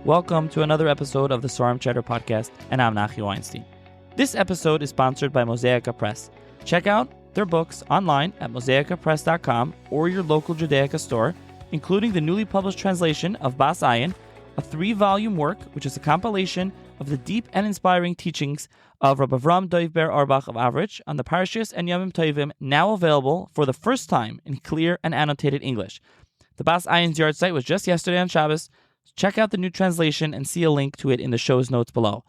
Welcome to another episode of the Svarim Cheddar podcast, and I'm Nachi Weinstein. This episode is sponsored by Mosaica Press. Check out their books online at mosaicapress.com or your local Judaica store, including the newly published translation of Bas Ayin, a 3-volume work which is a compilation of the deep and inspiring teachings of Rabbi Avram Doivber Auerbach of Average on the Parashas and Yomim Tovim, now available for the first time in clear and annotated English. The Bas Ayin's yard site was just yesterday on Shabbos. Check out the new translation and see a link to it in the show's notes below.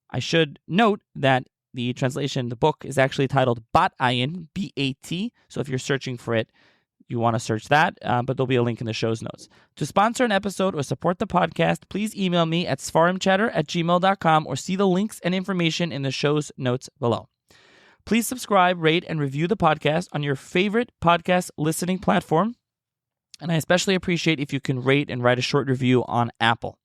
I should note that the translation, the book, is actually titled Bat Ayin, B-A-T. So if you're searching for it, you want to search that, but there'll be a link in the show's notes. To sponsor an episode or support the podcast, please email me at svarimchatter@gmail.com or see the links and information in the show's notes below. Please subscribe, rate, and review the podcast on your favorite podcast listening platform. And I especially appreciate if you can rate and write a short review on Apple.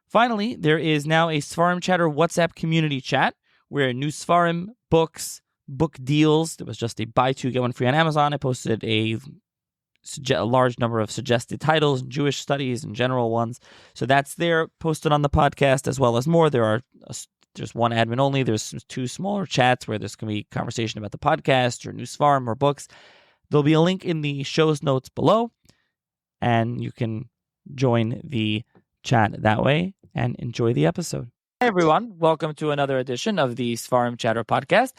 Finally, there is now a Svarim Chatter WhatsApp community chat where new Svarim, books, book deals. There was just a buy two, get one free on Amazon. I posted a large number of suggested titles, Jewish studies and general ones. So that's there, posted on the podcast, as well as more. There's one admin only. There's 2 smaller chats where there's going to be conversation about the podcast or new Svarim or books. There'll be a link in the show's notes below, and you can join the chat that way and enjoy the episode. Hi, everyone. Welcome to another edition of the Svarim Chatter podcast.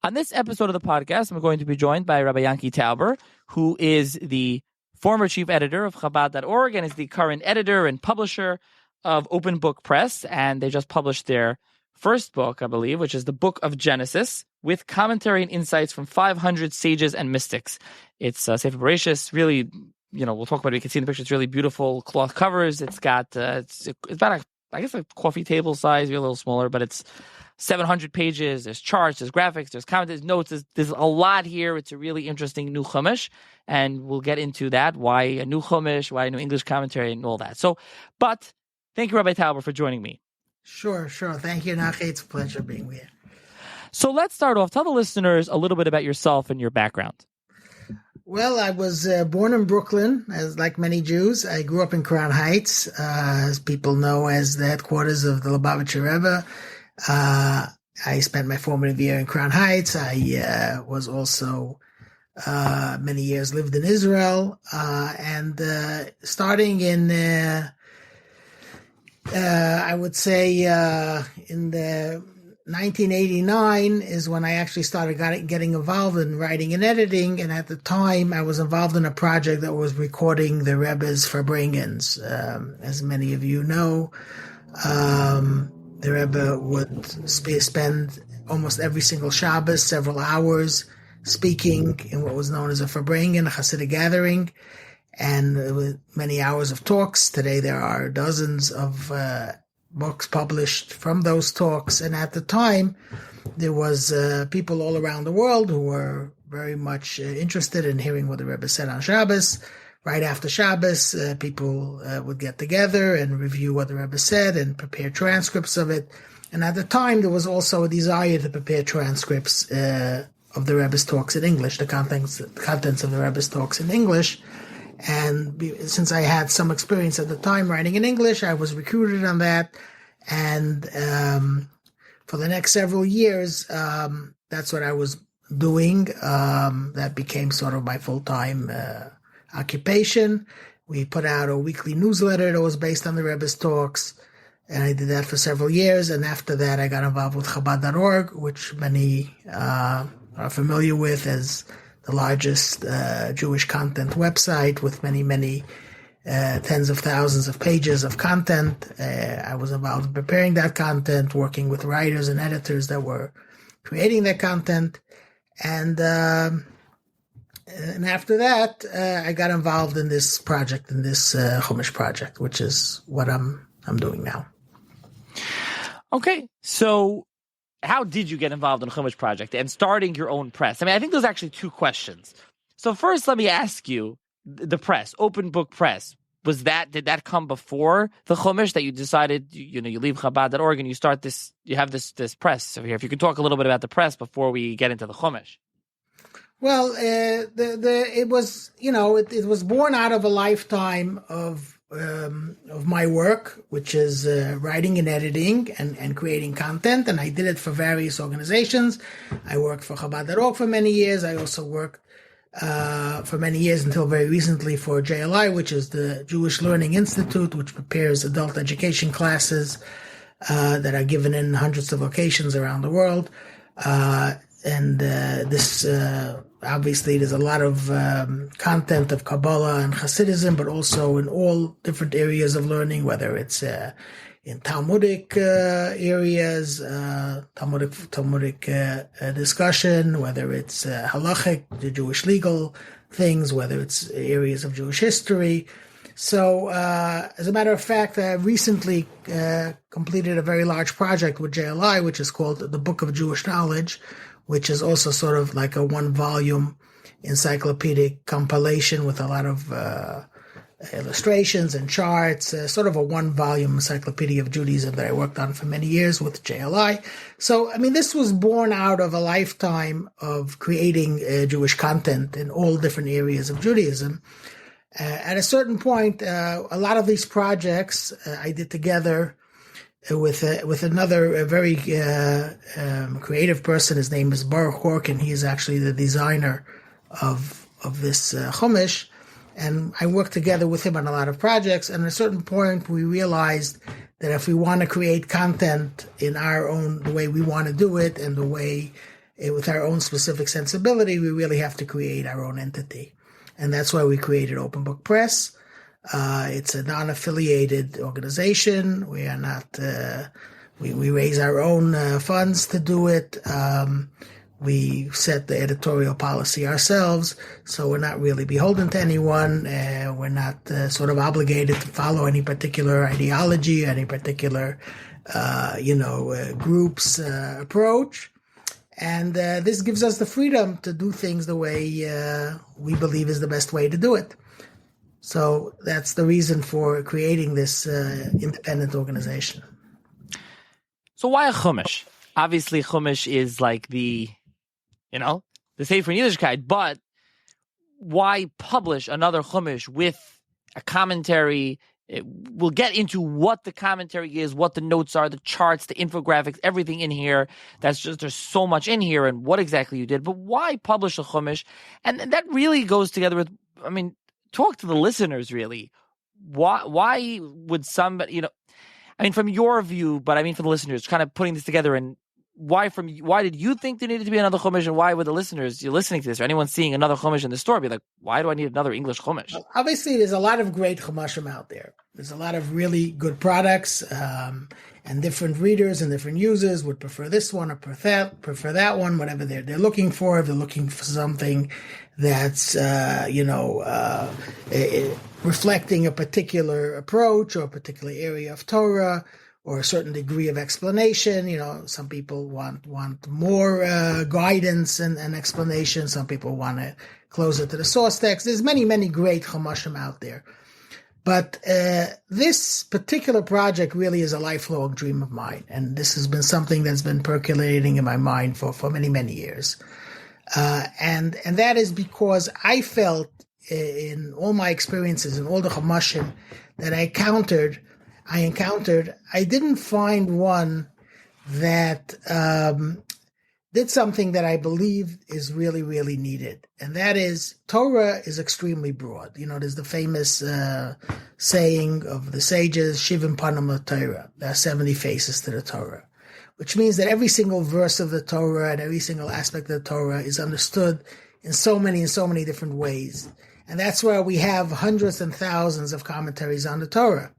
On this episode of the podcast, I'm going to be joined by Rabbi Yanki Tauber, who is the former chief editor of Chabad.org and is the current editor and publisher of Open Book Press. And they just published their first book, I believe, which is the Book of Genesis, with commentary and insights from 500 sages and mystics. It's Sefer Bereshis, really, we'll talk about it. You can see in the picture, it's really beautiful cloth covers. It's got, it's about a coffee table size, maybe a little smaller, but it's 700 pages. There's charts, there's graphics, there's commentaries, notes. There's a lot here. It's a really interesting new Chumash, and we'll get into that. Why a new Chumash, why a new English commentary, and all that. But thank you, Rabbi Tauber, for joining me. Sure. Thank you, Nachi. It's a pleasure being here. So let's start off. Tell the listeners a little bit about yourself and your background. Well, I was born in Brooklyn, as like many Jews. I grew up in Crown Heights, as people know as the headquarters of the Lubavitcher Rebbe. I spent my formative year in Crown Heights. I was also many years lived in Israel, and starting in I would say in the 1989 is when I actually started getting involved in writing and editing. And at the time, I was involved in a project that was recording the Rebbe's Farbrengens. As many of you know, the Rebbe would spend almost every single Shabbos, several hours, speaking in what was known as a Farbrengen, a Hasidic gathering, and with many hours of talks. Today there are dozens of books published from those talks, and at the time there was people all around the world who were very much interested in hearing what the Rebbe said on Shabbos. Right after Shabbos, people would get together and review what the Rebbe said and prepare transcripts of it. And at the time there was also a desire to prepare transcripts of the Rebbe's talks in English, the contents of the Rebbe's talks in English. And since I had some experience at the time writing in English, I was recruited on that. And for the next several years, that's what I was doing. That became sort of my full-time occupation. We put out a weekly newsletter that was based on the Rebbe's talks. And I did that for several years. And after that, I got involved with Chabad.org, which many are familiar with as the largest Jewish content website with many tens of thousands of pages of content. I was involved in preparing that content, working with writers and editors that were creating that content. And after that, I got involved in this project, in this Chumash project, which is what I'm doing now. Okay, so how did you get involved in the Chumash project and starting your own press? I mean, I think there's actually 2 questions. So first, let me ask you, the press, Open Book Press, did that come before the Chumash that you decided, you leave Chabad.org and you have this press over here? If you could talk a little bit about the press before we get into the Chumash. Well, it was born out of a lifetime of of my work, which is writing and editing and creating content. And I did it for various organizations. I worked for Chabad.org for many years. I also worked for many years until very recently for JLI, which is the Jewish Learning Institute, which prepares adult education classes that are given in hundreds of locations around the world. This obviously there's a lot of content of Kabbalah and Hasidism, but also in all different areas of learning, whether it's in Talmudic areas, Talmudic discussion, whether it's halachic, the Jewish legal things, whether it's areas of Jewish history. So, as a matter of fact, I recently completed a very large project with JLI, which is called the Book of Jewish Knowledge, which is also sort of like a one-volume encyclopedic compilation with a lot of illustrations and charts, sort of a one-volume encyclopedia of Judaism that I worked on for many years with JLI. So, I mean, this was born out of a lifetime of creating Jewish content in all different areas of Judaism. At a certain point, a lot of these projects I did together with another very creative person. His name is Baruch Horkin. He is actually the designer of this Chumash. And I worked together with him on a lot of projects. And at a certain point, we realized that if we want to create content in our own, the way we want to do it, and the way, with our own specific sensibility, we really have to create our own entity. And that's why we created Open Book Press. It's a non-affiliated organization. We are not, we raise our own funds to do it. We set the editorial policy ourselves, so we're not really beholden to anyone. We're not sort of obligated to follow any particular ideology, any particular, group's approach. And this gives us the freedom to do things the way we believe is the best way to do it. So that's the reason for creating this independent organization. So why a Chumash? Obviously, Chumash is like the Sefer Yiddishkeit, but why publish another Chumash with a commentary? We'll get into what the commentary is, what the notes are, the charts, the infographics, everything in here. There's so much in here and what exactly you did. But why publish a Chumash? And that really goes together with, talk to the listeners, really. Why would somebody, from your view, but for the listeners, kind of putting this together, and why did you think there needed to be another Chumash, and why would the listeners, you're listening to this, or anyone seeing another Chumash in the store, be like, why do I need another English Chumash? Obviously, there's a lot of great Chumashim out there. There's a lot of really good products, and different readers and different users would prefer this one or prefer that one, whatever they're looking for. If they're looking for something that's, reflecting a particular approach or a particular area of Torah, or a certain degree of explanation. Some people want more guidance and explanation. Some people want to closer to the source text. There's many, many great Chumashim out there. But this particular project really is a lifelong dream of mine. And this has been something that's been percolating in my mind for many, many years. And that is because I felt in all my experiences, in all the Chumashim that I encountered, I didn't find one that did something that I believe is really, really needed. And that is, Torah is extremely broad. There's the famous saying of the sages, Shivim Panim LaTorah. There are 70 faces to the Torah, which means that every single verse of the Torah and every single aspect of the Torah is understood in so many different ways. And that's why we have hundreds and thousands of commentaries on the Torah.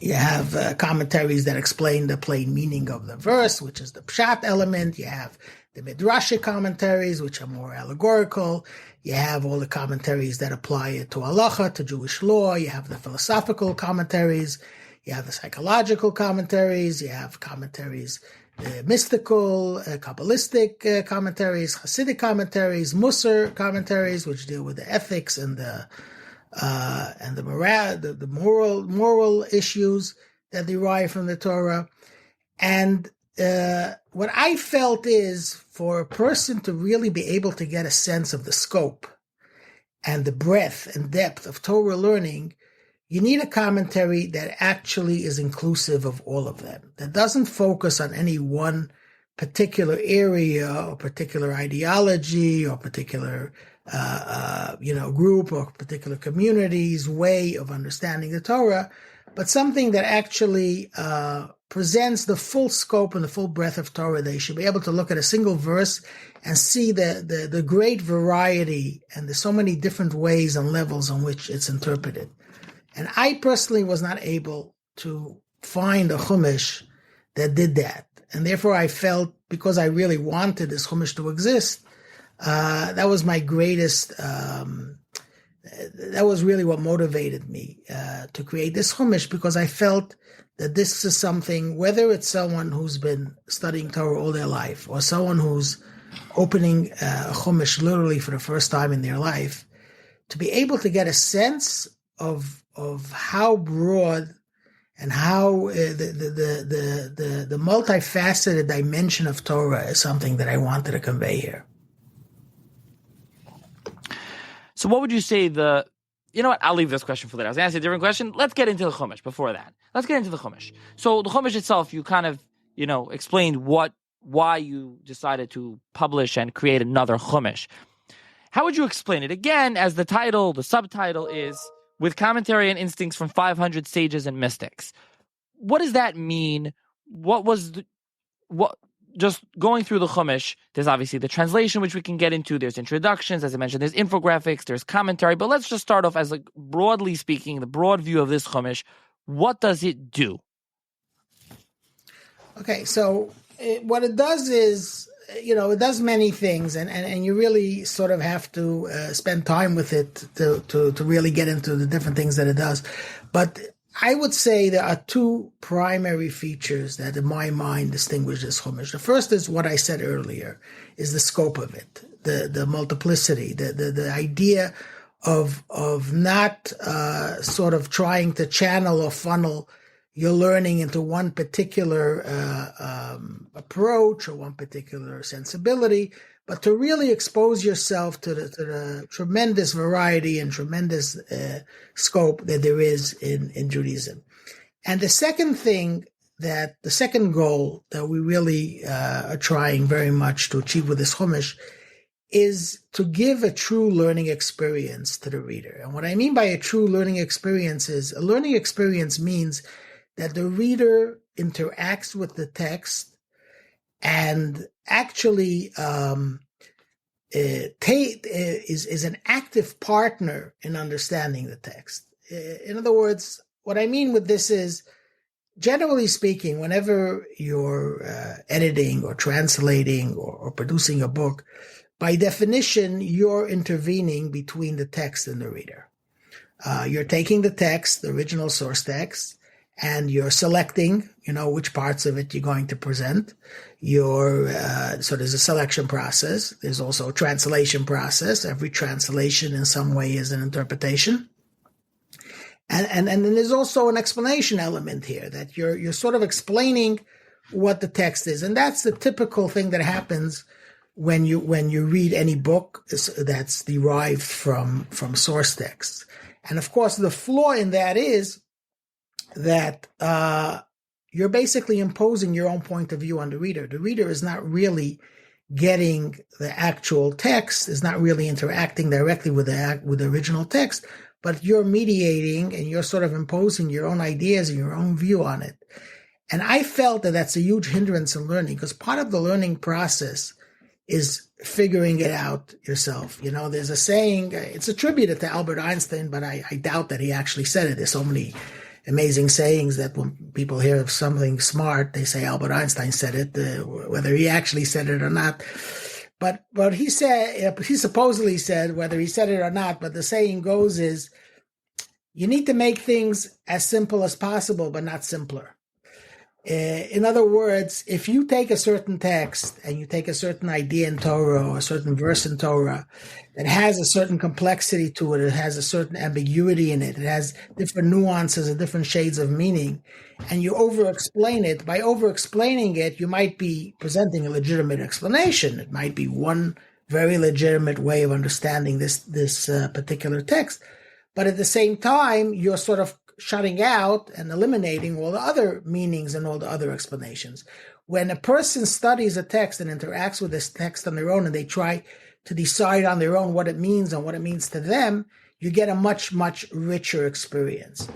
You have commentaries that explain the plain meaning of the verse, which is the pshat element. You have the midrashic commentaries, which are more allegorical. You have all the commentaries that apply it to halacha, to Jewish law. You have the philosophical commentaries. You have the psychological commentaries. You have commentaries, mystical, Kabbalistic commentaries, Hasidic commentaries, Musar commentaries, which deal with the ethics and the moral issues that derive from the Torah. And what I felt is, for a person to really be able to get a sense of the scope and the breadth and depth of Torah learning, you need a commentary that actually is inclusive of all of them, that doesn't focus on any one particular area or particular ideology or particular group or particular community's way of understanding the Torah, but something that actually presents the full scope and the full breadth of Torah. They should be able to look at a single verse and see the great variety and there's so many different ways and levels on which it's interpreted. And I personally was not able to find a Chumash that did that. And therefore I felt, because I really wanted this Chumash to exist, that was my greatest, that was really what motivated me to create this Chumash, because I felt that this is something, whether it's someone who's been studying Torah all their life or someone who's opening a Chumash literally for the first time in their life, to be able to get a sense of how broad and how the multifaceted dimension of Torah is something that I wanted to convey here. So what would you say you know what, I'll leave this question for later. I was going to ask you a different question. Let's get into the Chumash before that. Let's get into the Chumash. So the Chumash itself, you kind of, explained why you decided to publish and create another Chumash. How would you explain it? Again, as the subtitle is, with commentary and instincts from 500 sages and mystics. What does that mean? Just going through the Chumash, there's obviously the translation, which we can get into. There's introductions, as I mentioned, there's infographics, there's commentary. But let's just start off as, broadly speaking, the broad view of this Chumash. What does it do? Okay, so what it does is, it does many things, and you really sort of have to spend time with it to really get into the different things that it does. But I would say there are two primary features that, in my mind, distinguish this Chumash. The first is what I said earlier, is the scope of it, the multiplicity, the idea of not sort of trying to channel or funnel your learning into one particular approach or one particular sensibility, but to really expose yourself to the tremendous variety and tremendous scope that there is in Judaism. And the second goal that we really are trying very much to achieve with this Chumash is to give a true learning experience to the reader. And what I mean by a true learning experience is, a learning experience means that the reader interacts with the text and actually is an active partner in understanding the text. In other words, what I mean with this is, generally speaking, whenever you're editing or translating or producing a book, by definition, you're intervening between the text and the reader. You're taking the text, the original source text, and you're selecting, which parts of it you're going to present. So there's a selection process. There's also a translation process. Every translation in some way is an interpretation. And then there's also an explanation element here, that you're sort of explaining what the text is. And that's the typical thing that happens when you read any book that's derived from source texts. And of course, the flaw in that is that you're basically imposing your own point of view on the reader. The reader is not really getting the actual text, is not really interacting directly with the original text, but you're mediating and you're sort of imposing your own ideas and your own view on it. And I felt that that's a huge hindrance in learning, because part of the learning process is figuring it out yourself. There's a saying, it's attributed to Albert Einstein, but I doubt that he actually said it. There's so many amazing sayings that when people hear of something smart, they say Albert Einstein said it, whether he actually said it or not. But he supposedly said, whether he said it or not, but the saying goes is, you need to make things as simple as possible, but not simpler. In other words, if you take a certain text and you take a certain idea in Torah or a certain verse in Torah that has a certain complexity to it, it has a certain ambiguity in it, it has different nuances and different shades of meaning, and you over-explain it, by over-explaining it, you might be presenting a legitimate explanation. It might be one very legitimate way of understanding this particular text. But at the same time, you're sort of shutting out and eliminating all the other meanings and all the other explanations. When a person studies a text and interacts with this text on their own, and they try to decide on their own what it means and what it means to them, you get a much, much richer experience.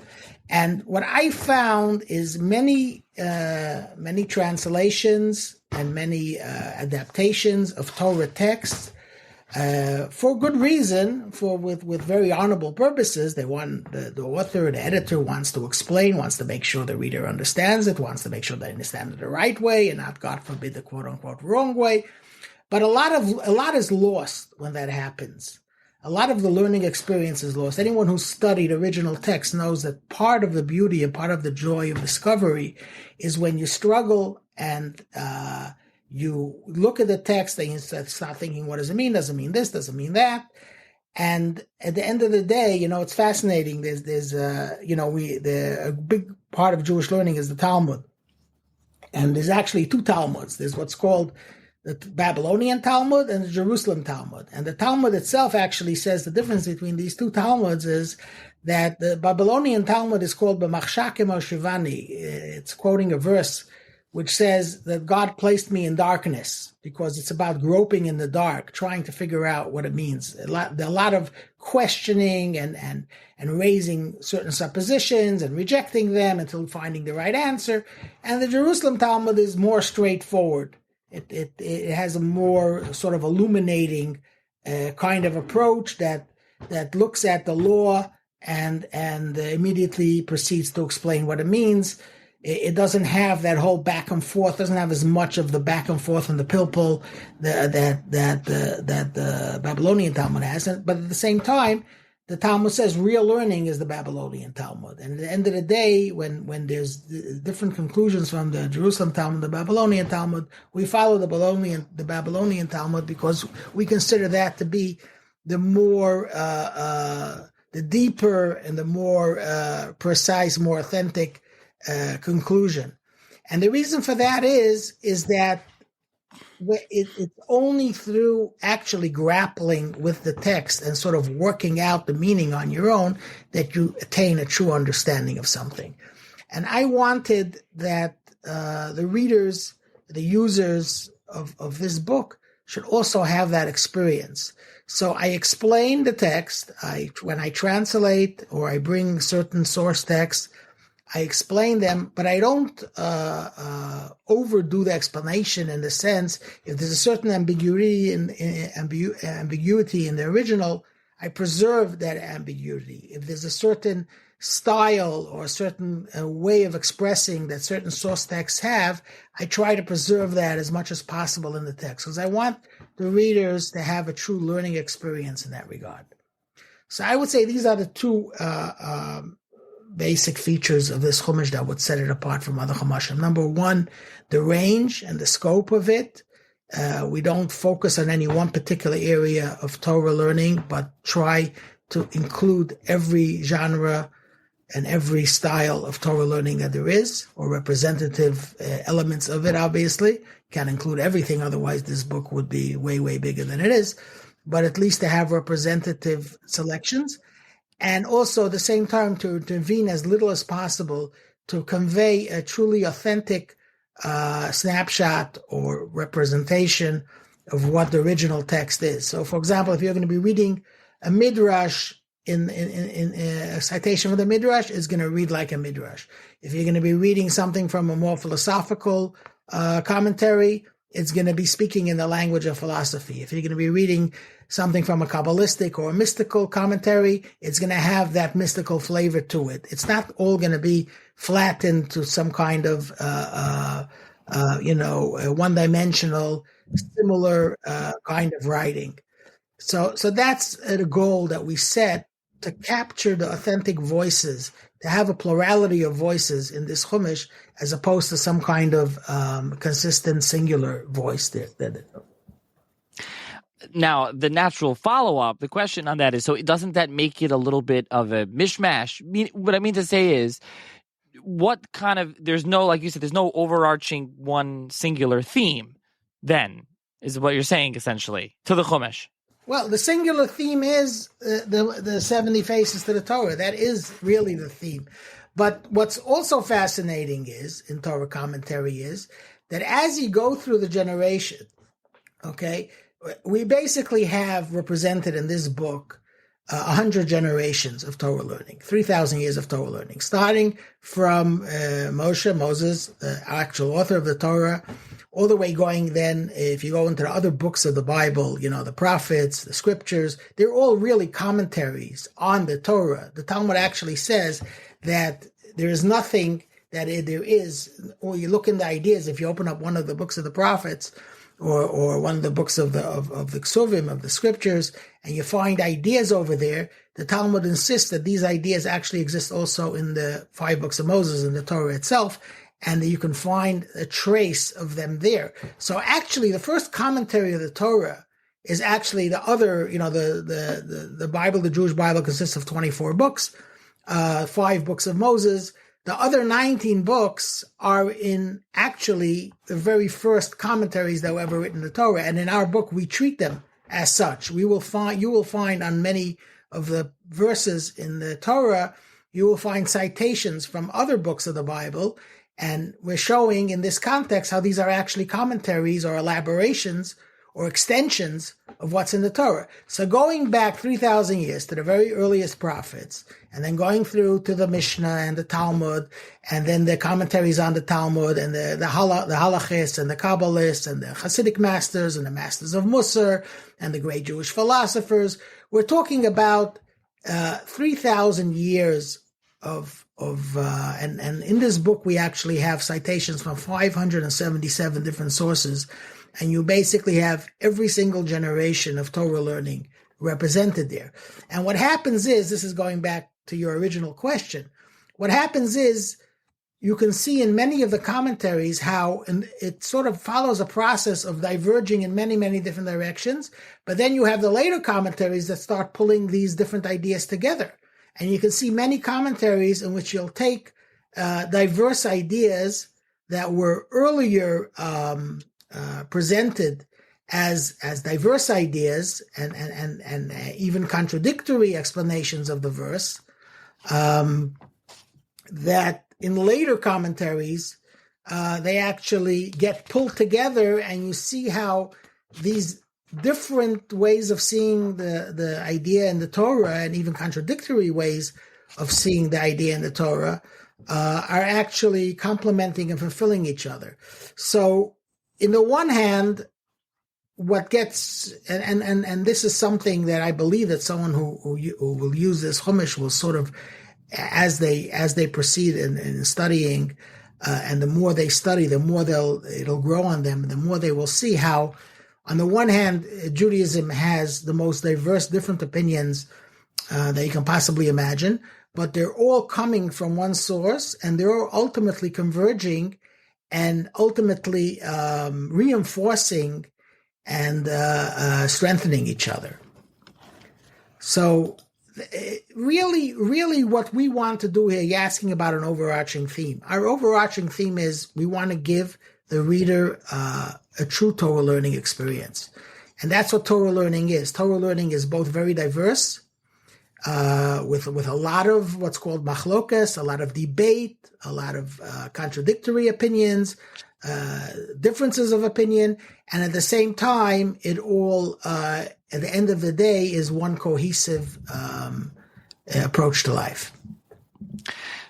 And what I found is many translations and many adaptations of Torah texts, for good reason, with very honorable purposes. They want the author, the editor wants to explain, wants to make sure the reader understands it, wants to make sure they understand it the right way and not, God forbid, the quote unquote wrong way. But a lot is lost when that happens. A lot of the learning experience is lost. Anyone who studied original text knows that part of the beauty and part of the joy of discovery is when you struggle and you look at the text and you start thinking, what does it mean? Does it mean this? Does it mean that? And at the end of the day, it's fascinating. There's a big part of Jewish learning is the Talmud. And there's actually two Talmuds. There's what's called the Babylonian Talmud and the Jerusalem Talmud. And the Talmud itself actually says the difference between these two Talmuds is that the Babylonian Talmud is called B'machshakim Shivani. It's quoting a verse which says that God placed me in darkness, because it's about groping in the dark, trying to figure out what it means. There are a lot of questioning and raising certain suppositions and rejecting them until finding the right answer. And the Jerusalem Talmud is more straightforward. It has a more sort of illuminating kind of approach that looks at the law and immediately proceeds to explain what it means. It doesn't have that whole back and forth. Doesn't have as much of the back and forth and the pilpul that the Babylonian Talmud has. But at the same time, the Talmud says real learning is the Babylonian Talmud. And at the end of the day, when there's different conclusions from the Jerusalem Talmud, the Babylonian Talmud, we follow the Babylonian Talmud because we consider that to be the more, the deeper and the more precise, more authentic conclusion. And the reason for that is that it's only through actually grappling with the text and sort of working out the meaning on your own that you attain a true understanding of something. And I wanted that the readers, the users of this book should also have that experience. So I explain the text. When I translate or I bring certain source texts, I explain them, but I don't overdo the explanation in the sense, if there's a certain ambiguity in the original, I preserve that ambiguity. If there's a certain style or a certain way of expressing that certain source texts have, I try to preserve that as much as possible in the text, because I want the readers to have a true learning experience in that regard. So I would say these are the two basic features of this Chumash that would set it apart from other Chumashim. Number one, the range and the scope of it. We don't focus on any one particular area of Torah learning, but try to include every genre and every style of Torah learning that there is, or representative elements of it, obviously. Can't include everything, otherwise this book would be way, way bigger than it is. But at least to have representative selections. And also at the same time to intervene as little as possible to convey a truly authentic snapshot or representation of what the original text is. So, for example, if you're going to be reading a midrash in a citation of the midrash, is going to read like a midrash. If you're going to be reading something from a more philosophical commentary, it's going to be speaking in the language of philosophy. If you're going to be reading something from a Kabbalistic or a mystical commentary, it's going to have that mystical flavor to it. It's not all going to be flattened to some kind of, one-dimensional, similar kind of writing. So that's the goal that we set, to capture the authentic voices, to have a plurality of voices in this Chumash, as opposed to some kind of consistent singular voice there. Now, the natural follow-up, the question on that is, so doesn't that make it a little bit of a mishmash? What I mean to say is, what kind of, there's no, like you said, there's no overarching one singular theme, then, is what you're saying, essentially, to the Chumash. Well, the singular theme is the 70 faces to the Torah. That is really the theme. But what's also fascinating is, in Torah commentary, is that as you go through the generation, okay, we basically have represented in this book 100 generations of Torah learning, 3,000 years of Torah learning, starting from Moses, the actual author of the Torah, all the way going then, if you go into the other books of the Bible, the prophets, the scriptures, they're all really commentaries on the Torah. The Talmud actually says that there is nothing that there is, or you look in the ideas, if you open up one of the books of the prophets, or one of the books of the Ksuvim, of the scriptures, and you find ideas over there, the Talmud insists that these ideas actually exist also in the 5 books of Moses, in the Torah itself, and that you can find a trace of them there. So actually, the first commentary of the Torah is actually the other, the Bible, the Jewish Bible consists of 24 books, 5 books of Moses. The other 19 books are in actually the very first commentaries that were ever written in the Torah. And in our book, we treat them as such. You will find on many of the verses in the Torah, you will find citations from other books of the Bible. And we're showing in this context how these are actually commentaries or elaborations or extensions of what's in the Torah. So going back 3,000 years to the very earliest prophets, and then going through to the Mishnah and the Talmud, and then the commentaries on the Talmud, and the Halachists, and the Kabbalists, and the Hasidic masters, and the masters of Musar, and the great Jewish philosophers. We're talking about 3,000 years and in this book we actually have citations from 577 different sources, and you basically have every single generation of Torah learning represented there. And what happens is, this is going back to your original question, what happens is you can see in many of the commentaries how it sort of follows a process of diverging in many, many different directions, but then you have the later commentaries that start pulling these different ideas together. And you can see many commentaries in which you'll take diverse ideas that were earlier presented as diverse ideas and even contradictory explanations of the verse, that in later commentaries they actually get pulled together, and you see how these different ways of seeing the idea in the Torah, and even contradictory ways of seeing the idea in the Torah, are actually complementing and fulfilling each other. So, in the one hand, what gets, and this is something that I believe that someone who will use this Chumash will sort of, as they proceed in studying, and the more they study, the more it'll grow on them, the more they will see how, on the one hand, Judaism has the most diverse, different opinions that you can possibly imagine, but they're all coming from one source, and they're all ultimately converging and ultimately reinforcing and strengthening each other. So really what we want to do here, you're asking about an overarching theme. Our overarching theme is we want to give the reader a true Torah learning experience. And that's what Torah learning is. Torah learning is both very diverse, with a lot of what's called machlokas, a lot of debate, a lot of contradictory opinions, differences of opinion, and at the same time, it all, at the end of the day, is one cohesive approach to life.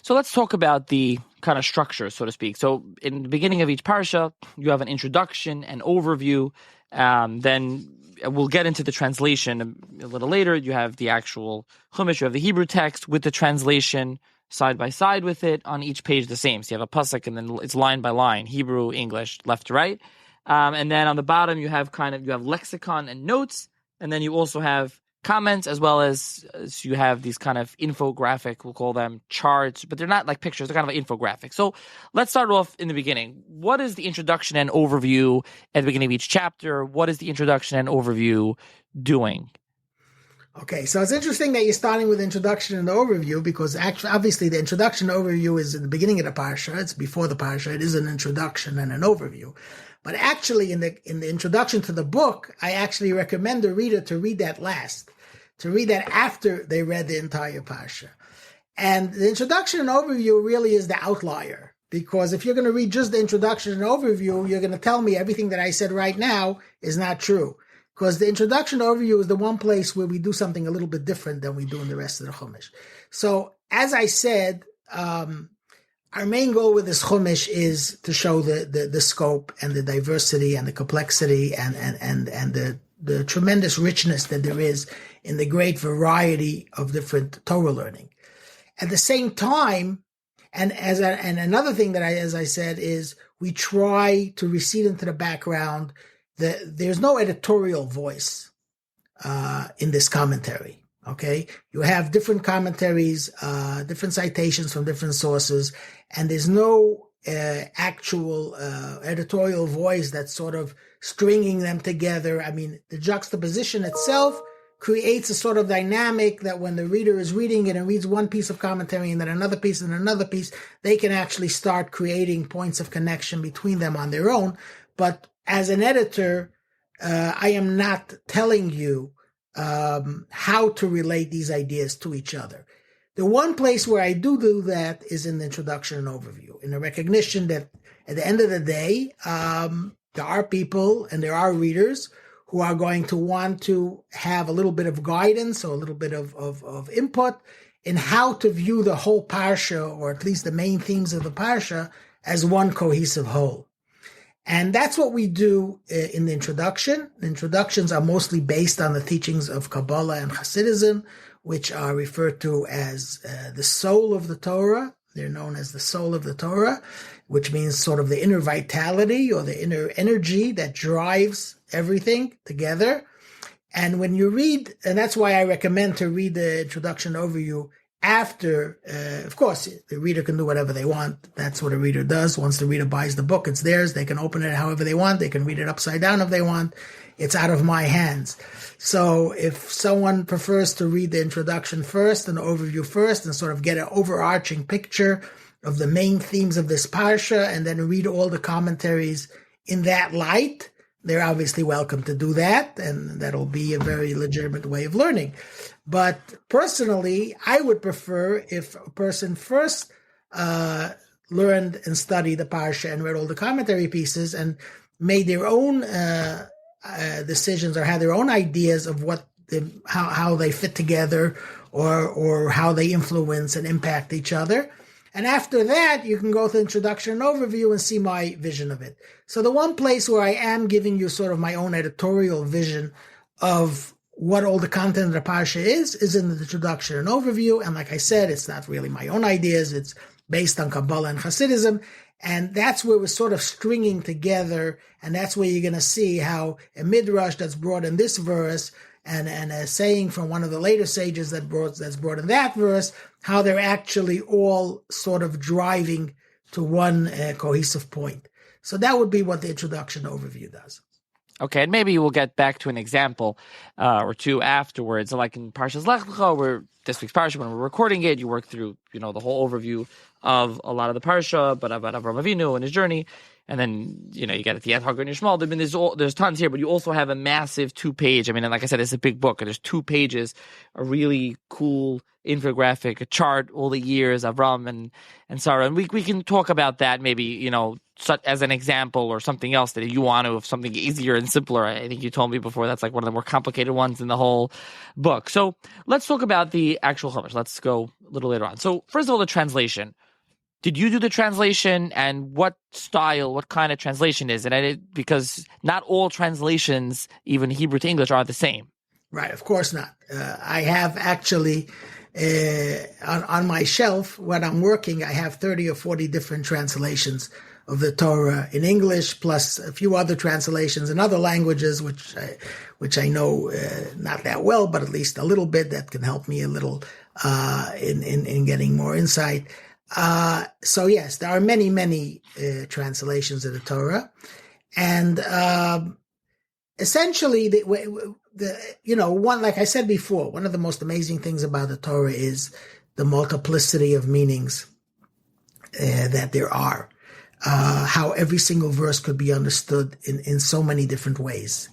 So let's talk about the kind of structure, so to speak. So in the beginning of each parsha, you have an introduction, an overview, then we'll get into the translation a little later. You have the actual Chumash, you have the Hebrew text with the translation side by side with it, on each page the same. So you have a pasuk, and then it's line by line, Hebrew, English, left to right. And then on the bottom you have lexicon and notes, and then you also have comments, as well as you have these kind of infographic, we'll call them charts, but they're not like pictures, they're kind of an infographic. So let's start off in the beginning. What is the introduction and overview at the beginning of each chapter? What is the introduction and overview doing? Okay, so it's interesting that you're starting with introduction and overview, because actually, obviously, the introduction and overview is in the beginning of the parsha. It's before the parsha. It is an introduction and an overview. But actually, in the introduction to the book, I actually recommend the reader to read that last, to read that after they read the entire parsha. And the introduction and overview really is the outlier, because if you're going to read just the introduction and overview, you're going to tell me everything that I said right now is not true. Because the introduction and overview is the one place where we do something a little bit different than we do in the rest of the Chumash. So, as I said, our main goal with this Chumash is to show the scope and the diversity and the complexity and the tremendous richness that there is in the great variety of different Torah learning. At the same time, and another thing that as I said, is we try to recede into the background. There's no editorial voice in this commentary. Okay, you have different commentaries, different citations from different sources, and there's no actual editorial voice that's sort of stringing them together. I mean, the juxtaposition itself creates a sort of dynamic that when the reader is reading it and reads one piece of commentary and then another piece and another piece, they can actually start creating points of connection between them on their own. But as an editor, I am not telling you how to relate these ideas to each other. The one place where I do that is in the introduction and overview, in the recognition that at the end of the day, there are people and there are readers who are going to want to have a little bit of guidance or a little bit of input in how to view the whole parsha, or at least the main themes of the parsha, as one cohesive whole. And that's what we do in the introduction. The introductions are mostly based on the teachings of Kabbalah and Hasidism, which are referred to as the soul of the Torah. They're known as the soul of the Torah, which means sort of the inner vitality or the inner energy that drives everything together. And when you read, and that's why I recommend to read the introduction overview after, of course, the reader can do whatever they want. That's what a reader does. Once the reader buys the book, it's theirs. They can open it however they want. They can read it upside down if they want. It's out of my hands. So if someone prefers to read the introduction first and the overview first and sort of get an overarching picture of the main themes of this parsha and then read all the commentaries in that light, they're obviously welcome to do that, and that'll be a very legitimate way of learning. But personally, I would prefer if a person first learned and studied the parsha and read all the commentary pieces and made their own decisions or had their own ideas of what how they fit together or how they influence and impact each other. And after that, you can go to the introduction and overview and see my vision of it. So the one place where I am giving you sort of my own editorial vision of what all the content of the parsha is in the introduction and overview. And like I said, it's not really my own ideas. It's based on Kabbalah and Hasidism. And that's where we're sort of stringing together. And that's where you're going to see how a midrash that's brought in this verse and a saying from one of the later sages that's brought in that verse, how they're actually all sort of driving to one cohesive point. So that would be what the introduction overview does. Okay, and maybe we'll get back to an example or two afterwards. Like in Parshas Lech Lecha, where this week's Parsha, when we're recording it, you work through, the whole overview of a lot of the Parsha, but about Avraham Avinu and his journey. And then, you get at the end, Hagar and Yishmael. I mean, there's tons here, but you also have a massive 2-page. I mean, and like I said, it's a big book, and there's 2 pages, a really cool infographic, a chart, all the years, Avram and Sarah. And we can talk about that maybe, such as an example or something else that you want to, of something easier and simpler. I think you told me before that's like one of the more complicated ones in the whole book. So let's talk about the actual Chumash. Let's go a little later on. So first of all, the translation. Did you do the translation, and what kind of translation is it? Because not all translations, even Hebrew to English, are the same. Right, of course not. I have actually, on my shelf, when I'm working, I have 30 or 40 different translations of the Torah in English, plus a few other translations in other languages, which I know not that well, but at least a little bit, that can help me a little in getting more insight. So yes, there are many, many translations of the Torah, and essentially, one, like I said before, one of the most amazing things about the Torah is the multiplicity of meanings that there are. how every single verse could be understood in so many different ways.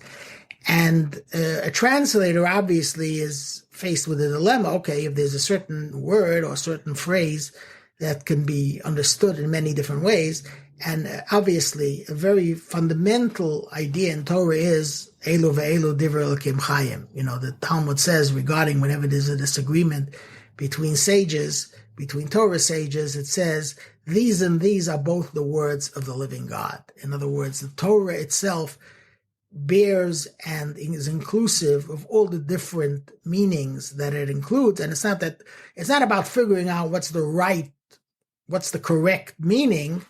And a translator obviously is faced with a dilemma. Okay, if there's a certain word or a certain phrase that can be understood in many different ways, and obviously a very fundamental idea in Torah is Elu ve'elu divrei Elokim chayim. The Talmud says regarding whenever there's a disagreement between sages, between Torah sages, it says these and these are both the words of the living God. In other words, the Torah itself bears and is inclusive of all the different meanings that it includes. And it's not about figuring out what's the correct meaning.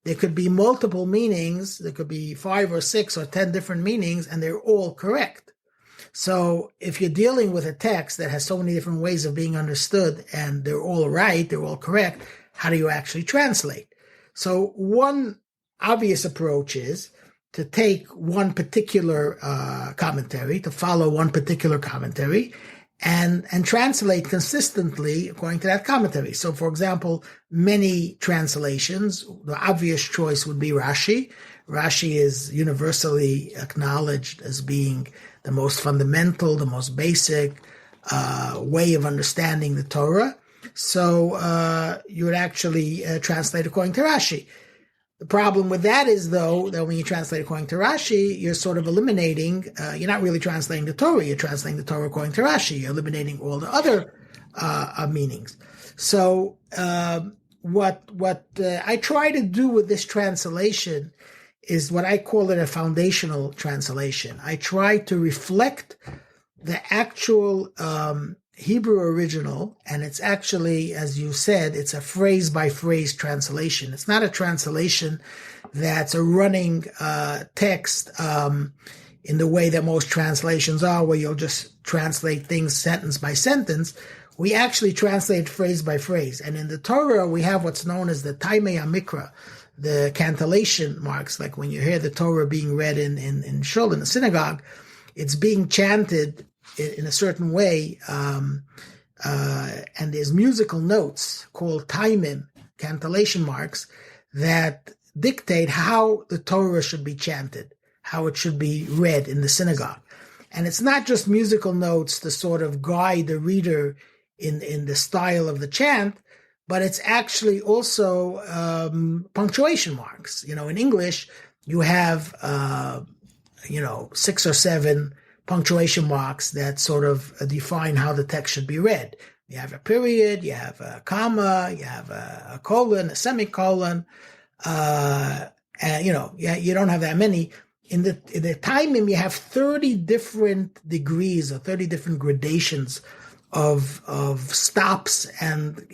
There could be multiple meanings. There could be 5 or 6 or 10 different meanings, and they're all correct. So if you're dealing with a text that has so many different ways of being understood and they're all right, they're all correct, how do you actually translate? So one obvious approach is to take one particular commentary, to follow one particular commentary, and translate consistently according to that commentary. So, for example, many translations, the obvious choice would be Rashi. Rashi is universally acknowledged as being the most fundamental, the most basic way of understanding the Torah. So you would actually translate according to Rashi. The problem with that is, though, that when you translate according to Rashi, you're sort of eliminating, you're not really translating the Torah, you're translating the Torah according to Rashi. You're eliminating all the other meanings. So what I try to do with this translation is what I call it a foundational translation. I try to reflect the actual Hebrew original, and it's actually, as you said, it's a phrase-by-phrase translation. It's not a translation that's a running text in the way that most translations are, where you'll just translate things sentence by sentence. We actually translate phrase by phrase. And in the Torah, we have what's known as the Taimei HaMikra, the cantillation marks, like when you hear the Torah being read in shul, in the synagogue, it's being chanted in a certain way, and there's musical notes called taimim, cantillation marks, that dictate how the Torah should be chanted, how it should be read in the synagogue. And it's not just musical notes to sort of guide the reader in the style of the chant, but it's actually also punctuation marks. In English, you have 6 or 7 punctuation marks that sort of define how the text should be read. You have a period, you have a comma, you have a colon, a semicolon, and you don't have that many. In the Taimim, you have 30 different degrees or 30 different gradations of stops, and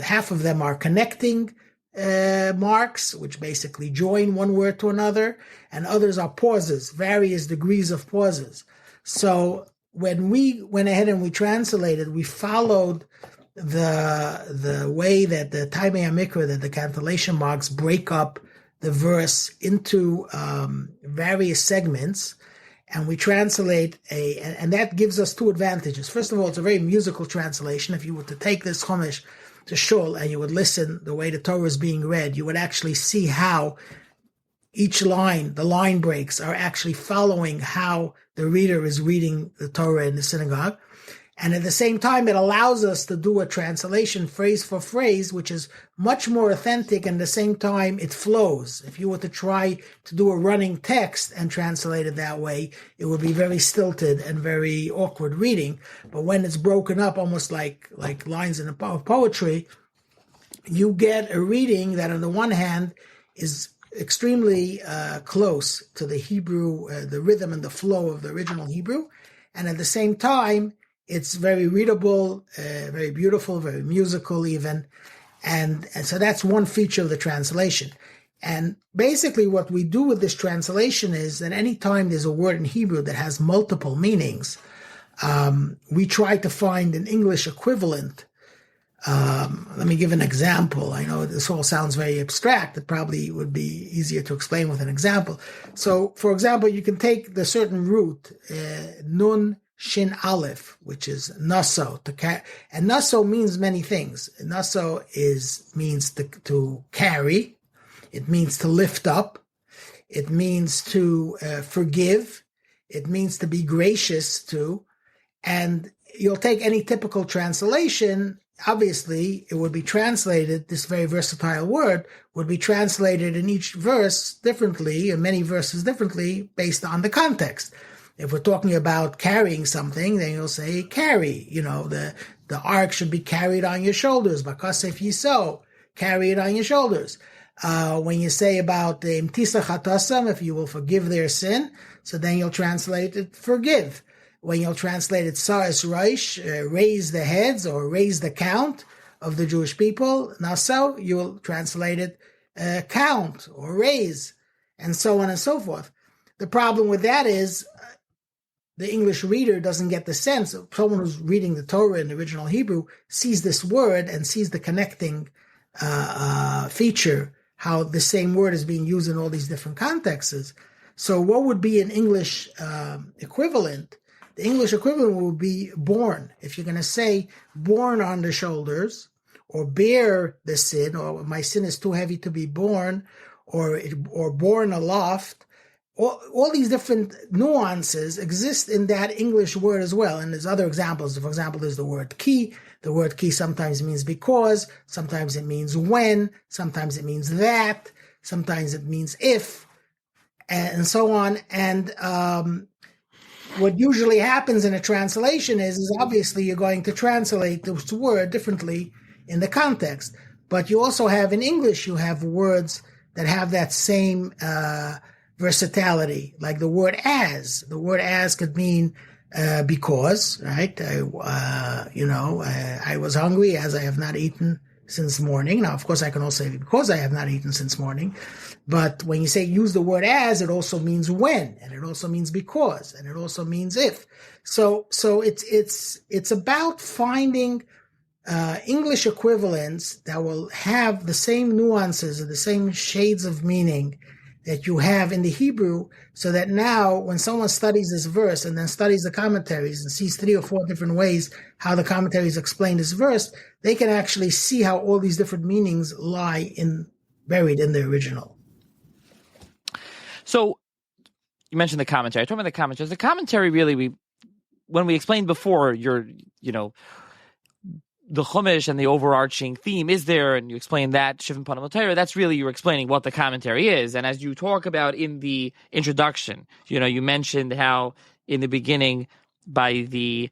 half of them are connecting marks, which basically join one word to another, and others are pauses, various degrees of pauses. So when we went ahead and we translated, we followed the way that the Taimei HaMikra, that the cantillation marks break up the verse into various segments, and we translate and that gives us 2 advantages. First of all, it's a very musical translation. If you were to take this Chumash to shul and you would listen the way the Torah is being read, you would actually see how each line, the line breaks, are actually following how the reader is reading the Torah in the synagogue. And at the same time, it allows us to do a translation phrase for phrase, which is much more authentic, and at the same time, it flows. If you were to try to do a running text and translate it that way, it would be very stilted and very awkward reading. But when it's broken up, almost like lines in poetry, you get a reading that on the one hand is extremely close to the Hebrew, the rhythm and the flow of the original Hebrew. And at the same time, it's very readable, very beautiful, very musical even. And so that's one feature of the translation. And basically what we do with this translation is that anytime there's a word in Hebrew that has multiple meanings, we try to find an English equivalent. Let me give an example. I know this all sounds very abstract. It probably would be easier to explain with an example. So, for example, you can take the certain root, nun shin aleph, which is naso, and naso means many things. Naso means to carry. It means to lift up. It means to forgive. It means to be gracious to. And you'll take any typical translation. Obviously, it would be translated, this very versatile word would be translated in each verse differently, and many verses differently, based on the context. If we're talking about carrying something, then you'll say carry. The ark should be carried on your shoulders. Bakasef yiso, carry it on your shoulders. When you say about the imtisa chatasam, if you will forgive their sin, so then you'll translate it forgive. When you'll translate it sa'is reish, raise the heads or raise the count of the Jewish people, nasa, you'll translate it count or raise, and so on and so forth. The problem with that is the English reader doesn't get the sense. Someone who's reading the Torah in the original Hebrew sees this word and sees the connecting feature, how the same word is being used in all these different contexts. So what would be an English equivalent? The English equivalent would be born. If you're going to say born on the shoulders, or bear the sin, or my sin is too heavy to be borne, or borne aloft, all these different nuances exist in that English word as well. And there's other examples. For example, there's the word ki. The word ki sometimes means because, sometimes it means when, sometimes it means that, sometimes it means if, and so on. And what usually happens in a translation is obviously you're going to translate this word differently in the context. But you also have in English, you have words that have that same versatility, like the word as. The word as could mean because, right? I was hungry as I have not eaten since morning. Now, of course, I can also say because I have not eaten since morning. But when you say use the word as, it also means when, and it also means because, and it also means if. So it's about finding English equivalents that will have the same nuances or the same shades of meaning that you have in the Hebrew, so that now when someone studies this verse and then studies the commentaries and sees 3 or 4 different ways how the commentaries explain this verse, they can actually see how all these different meanings lie buried in the original. So you mentioned the commentary. I talked about the commentaries. The commentary really, when we explained before the Chumash and the overarching theme is there, and you explain that, Shivim Panim L'Torah, that's really you're explaining what the commentary is. And as you talk about in the introduction, you mentioned how in the beginning by the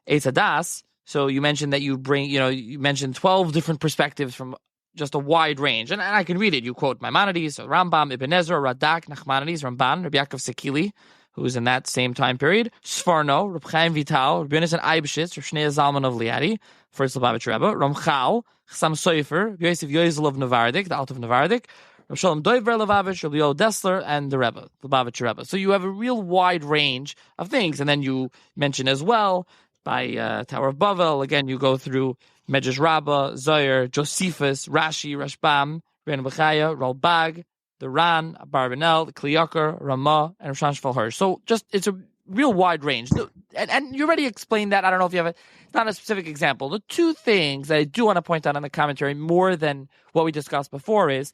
Eitz Hadas, so you mentioned that you bring, you mentioned 12 different perspectives from just a wide range. And I can read it. You quote Maimonides, Rambam, Ibn Ezra, Radak, Nachmanides, Ramban, Rabbi Yaakov Sekili, who was in that same time period, Sforno, Reb Chaim Vital, Reb Yonasan Eibeshitz, Reb Shnei Zalman of Liadi, first Lubavitcher Rebbe, Ramchal, Chassam Sofer, Reb Yosef Yozel of Navardik, the Alt of Navardik, Reb Shalom Doiver Lubavitch, Reb Leo Dessler, and the Rebbe, Lubavitcher Rebbe. So you have a real wide range of things. And then you mention as well, by Tower of Bavel, again, you go through Medrash Rabbah, Zohar, Josephus, Rashi, Rashbam, Ren Bechaya, Ralbag, the Ran, Barbanel, the Kli Yakar, Ramah, and Rosh Shfal. So it's a real wide range. And you already explained that. I don't know if you have not a specific example. The 2 things that I do want to point out in the commentary more than what we discussed before is,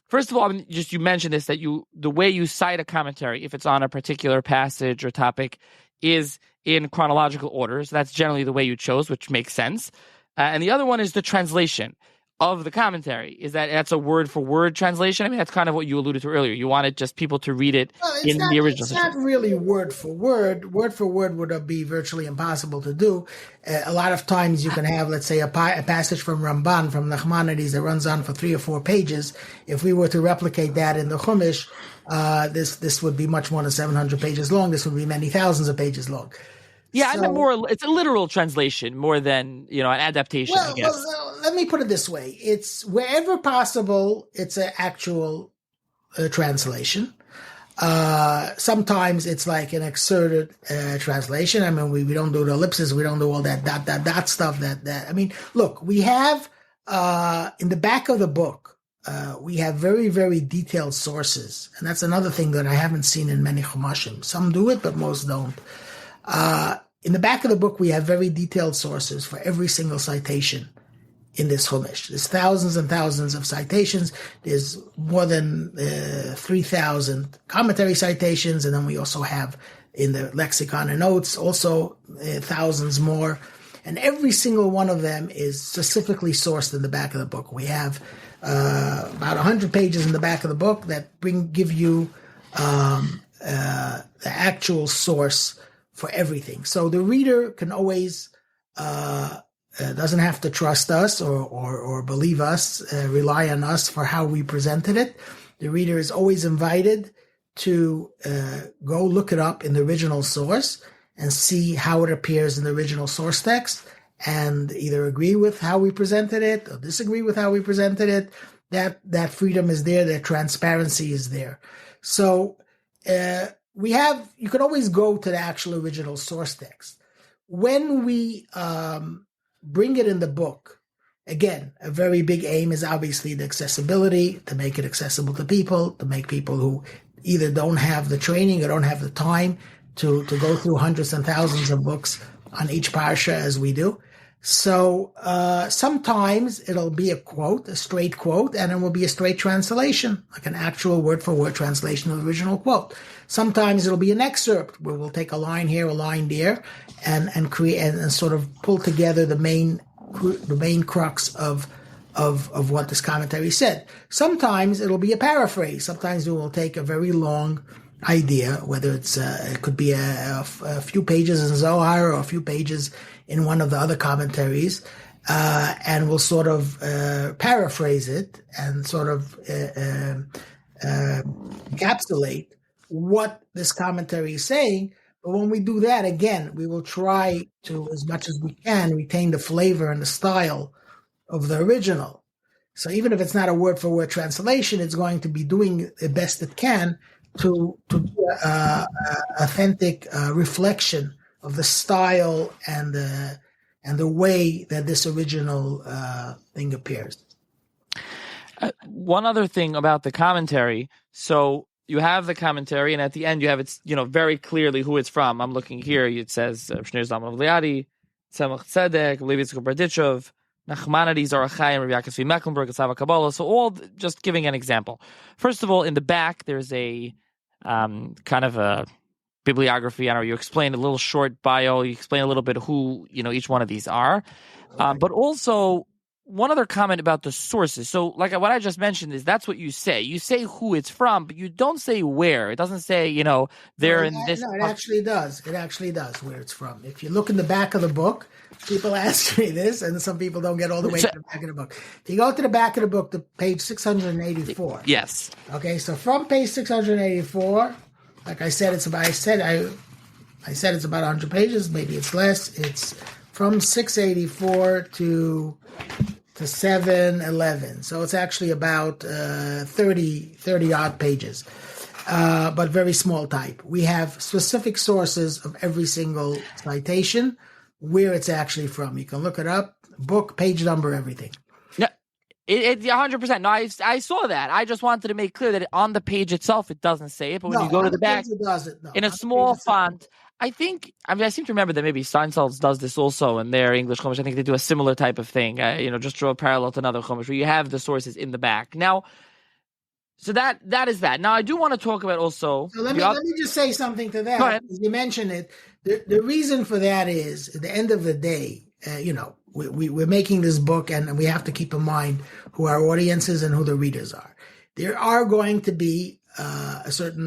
first of all, you mentioned this, that the way you cite a commentary, if it's on a particular passage or topic, is in chronological order. So that's generally the way you chose, which makes sense. And the other one is the translation of the commentary. Is that's a word-for-word translation? I mean, that's kind of what you alluded to earlier. You wanted just people to read it in the original. It's not really word-for-word. Word-for-word would be virtually impossible to do. A lot of times you can have, let's say, a passage from Ramban, from Nachmanides, that runs on for 3 or 4 pages. If we were to replicate that in the Chumash, this would be much more than 700 pages long. This would be many thousands of pages long. Yeah, I meant more. It's a literal translation more than an adaptation. I guess. Well, let me put it this way: it's wherever possible, it's an actual translation. Sometimes it's like an excerpted translation. I mean, we don't do the ellipses, we don't do all that dot stuff. That I mean, look, we have in the back of the book, we have very, very detailed sources, and that's another thing that I haven't seen in many chumashim. Some do it, but most don't. In the back of the book, we have very detailed sources for every single citation in this Chumash. There's thousands and thousands of citations. There's more than 3,000 commentary citations, and then we also have in the lexicon and notes also thousands more. And every single one of them is specifically sourced in the back of the book. We have about 100 pages in the back of the book that give you the actual source for everything. So the reader can always doesn't have to trust us or believe us, rely on us for how we presented it. The reader is always invited to go look it up in the original source and see how it appears in the original source text and either agree with how we presented it or disagree with how we presented it. That freedom is there, that transparency is there. So you can always go to the actual original source text. When we bring it in the book, again, a very big aim is obviously the accessibility, to make it accessible to people, to make people who either don't have the training or don't have the time to go through hundreds and thousands of books on each parsha as we do. So sometimes it'll be a quote, a straight quote, and it will be a straight translation, like an actual word-for-word translation of the original quote. Sometimes it'll be an excerpt where we'll take a line here, a line there, and create and sort of pull together the main crux of what this commentary said. Sometimes it'll be a paraphrase. Sometimes we will take a very long idea, whether it could be a few pages in Zohar or a few pages in one of the other commentaries, and we'll sort of paraphrase it and sort of encapsulate what this commentary is saying. But when we do that, again, we will try to, as much as we can, retain the flavor and the style of the original. So even if it's not a word-for-word translation, it's going to be doing the best it can to be an authentic reflection of the style and the way that this original thing appears. One other thing about the commentary. So you have the commentary, and at the end you have it, very clearly who it's from. I'm looking here. It says Shneur Zalman Vliadi, Tzemach Tzedek, Lubavitcher Rebbe, Nachmanides, Arachayim, Rabbi Yanki Tauber, Mecklenburg, Sava Kabbalah. So all just giving an example. First of all, in the back there's a kind of a bibliography. I don't know. You explain a little short bio. You explain a little bit who each one of these are, but also one other comment about the sources. So, like what I just mentioned is that's what you say. You say who it's from, but you don't say where. It doesn't say they're in this. No, it actually does. It actually does where it's from. If you look in the back of the book, people ask me this, and some people don't get all the way to the back of the book. If you go to the back of the book, to page 684. Yes. Okay, so from page 684, like I said, it's about 100 pages. Maybe it's less. It's from 684 to 711. So it's actually about 30 odd pages, but very small type. We have specific sources of every single citation, where it's actually from. You can look it up, book, page number, everything. Yeah, it's 100%. No, I saw that. I just wanted to make clear that on the page itself, it doesn't say it, but when you go to the back, it doesn't. No, in a small font. I seem to remember that maybe Steinsaltz does this also in their English Chumash. I think they do a similar type of thing, just draw a parallel to another Chumash where you have the sources in the back. Now, so that is that. Now, I do want to talk about also... So let me just say something to that. Go ahead. You mentioned it. The reason for that is, at the end of the day, we're making this book, and we have to keep in mind who our audience is and who the readers are. There are going to be a certain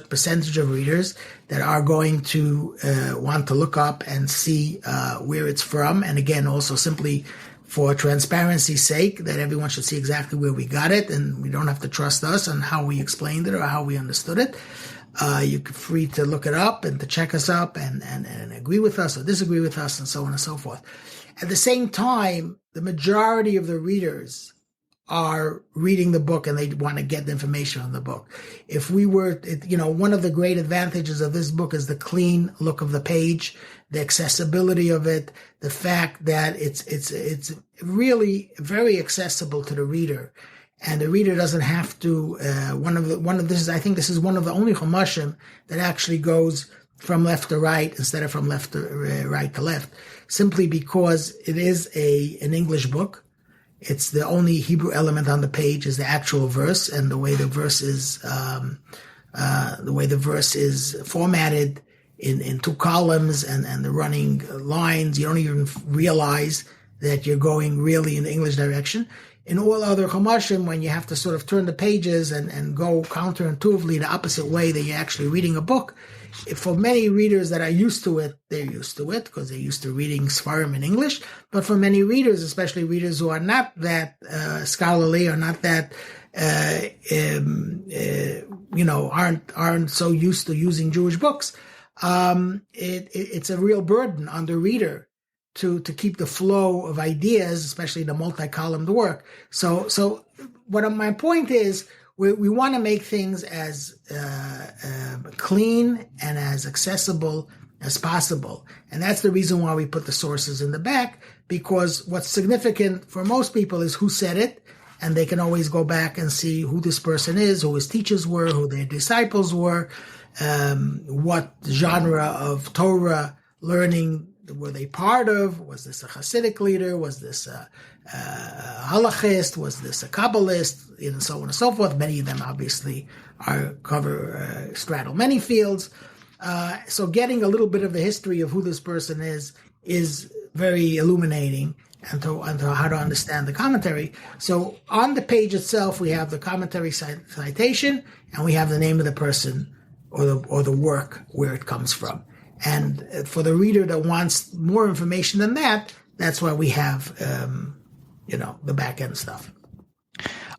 percentage of readers that are going to want to look up and see where it's from. And again, also simply for transparency's sake, that everyone should see exactly where we got it, and we don't have to trust us on how we explained it or how we understood it. You're free to look it up and to check us up and agree with us or disagree with us and so on and so forth. At the same time, the majority of the readers are reading the book and they want to get the information on the book. If we were, one of the great advantages of this book is the clean look of the page, the accessibility of it, the fact that it's really very accessible to the reader, and the reader doesn't have to. I think this is one of the only chumashim that actually goes from left to right instead of from left to right to left, simply because it is an English book. It's the only Hebrew element on the page is the actual verse, and the way the verse is formatted in two columns and the running lines. You don't even realize that you're going really in the English direction. In all other Chumashim, when you have to sort of turn the pages and go counterintuitively the opposite way that you're actually reading a book, for many readers that are used to it, they're used to it because they're used to reading Sfarim in English. But for many readers, especially readers who are not that scholarly or not that aren't so used to using Jewish books, it's a real burden on the reader to keep the flow of ideas, especially the multi-columned work. So what my point is, we want to make things as clean and as accessible as possible. And that's the reason why we put the sources in the back, because what's significant for most people is who said it, and they can always go back and see who this person is, who his teachers were, who their disciples were, what genre of Torah learning were they part of? Was this a Hasidic leader? Was this a halachist? Was this a Kabbalist? And so on and so forth. Many of them obviously straddle many fields. So getting a little bit of the history of who this person is very illuminating and to how to understand the commentary. So on the page itself, we have the commentary citation, and we have the name of the person or the work where it comes from. And for the reader that wants more information than that, that's why we have, the back end stuff.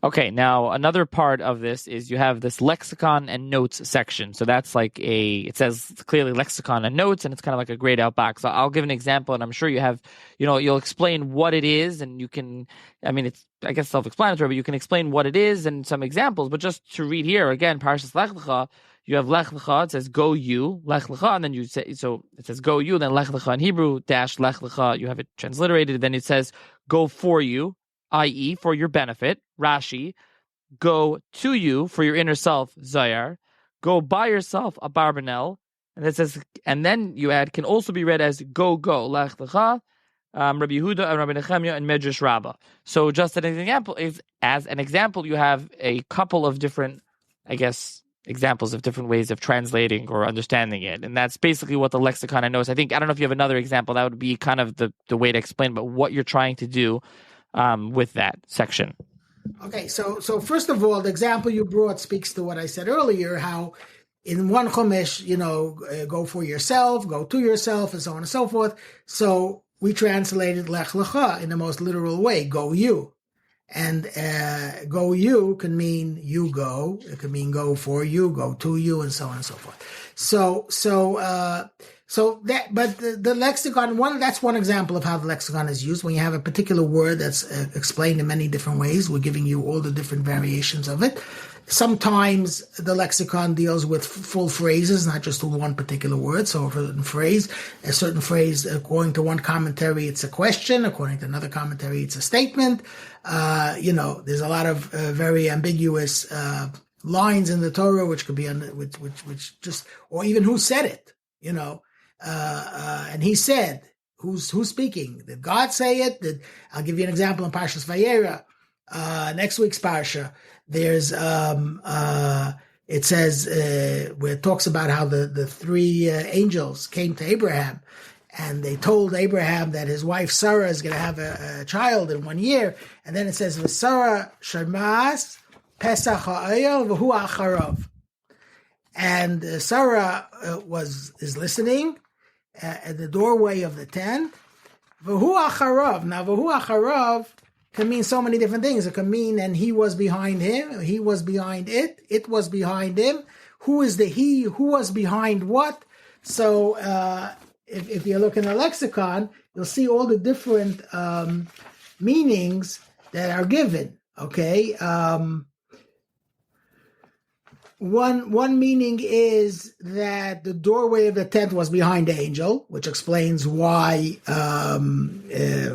Okay, now another part of this is you have this lexicon and notes section. So that's like it says clearly lexicon and notes, and it's kind of like a grayed out box. So I'll give an example, and I'm sure you have, you'll explain what it is, and you can, it's, I guess, self-explanatory, but you can explain what it is and some examples. But just to read here, again, Parshas Lech Lecha, you have Lech Lecha, it says go you, Lech Lecha, and then you say, so it says go you, then Lech Lecha in Hebrew, dash Lech Lecha, you have it transliterated, then it says go for you, i.e. for your benefit, Rashi, go to you for your inner self, Zayar, go by yourself, Abarbanel, and it says, and then you add, can also be read as go, Lech Lecha, Rabbi Yehuda and Rabbi Nechemia and Medrash Rabbah. So just as an example, you have a couple of different, examples of different ways of translating or understanding it. And that's basically what the lexicon I notice. I don't know if you have another example, that would be kind of the way to explain about what you're trying to do with that section. Okay, so first of all, the example you brought speaks to what I said earlier, how in one Chumash, go for yourself, go to yourself, and so on and so forth. So we translated Lech Lecha in the most literal way, go you. And go you can mean you go. It can mean go for you, go to you, and so on and so forth. But the lexicon, that's one example of how the lexicon is used. When you have a particular word that's explained in many different ways, we're giving you all the different variations of it. Sometimes the lexicon deals with full phrases, not just one particular word. So for a certain phrase, according to one commentary, it's a question. According to another commentary, it's a statement. There's a lot of very ambiguous lines in the Torah, which could be which just, or even who said it. And he said, who's speaking? Did God say it? I'll give you an example in Parshas Vayera. Next week's Parsha, there's it says where it talks about how the three angels came to Abraham, and they told Abraham that his wife Sarah is going to have a child in 1 year, and then it says Sarah Sharmas Pesach Ha'ayel V'hu Acharav, and Sarah is listening at the doorway of the tent. V'hu Acharav. Now V'hu Acharav can mean so many different things. It can mean, and he was behind him, he was behind it was behind him. Who is the he? Who was behind what? So if you look in the lexicon, you'll see all the different meanings that are given. Okay. One meaning is that the doorway of the tent was behind the angel, which explains why they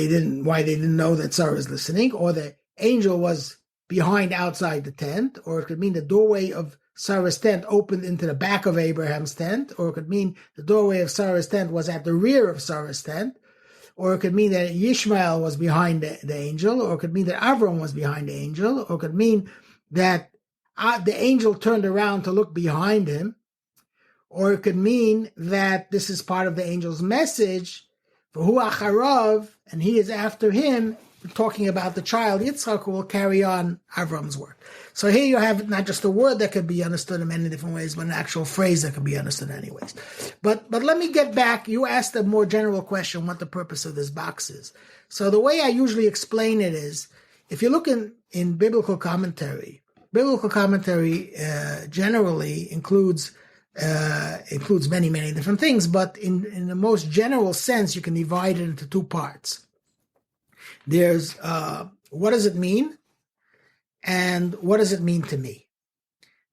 didn't know that Sarah is listening, or the angel was behind outside the tent, or it could mean the doorway of Sarah's tent opened into the back of Abraham's tent, or it could mean the doorway of Sarah's tent was at the rear of Sarah's tent, or it could mean that Yishmael was behind the angel, or it could mean that Avram was behind the angel, or it could mean that the angel turned around to look behind him, or it could mean that this is part of the angel's message, for Hu Acharav, and he is after him, talking about the child Yitzchak who will carry on Avram's work. So here you have not just a word that could be understood in many different ways, but an actual phrase that could be understood in any ways. But let me get back. You asked a more general question, what the purpose of this box is. So the way I usually explain it is, if you look in biblical commentary generally includes many, many different things, but in the most general sense, you can divide it into two parts. There's what does it mean, and what does it mean to me?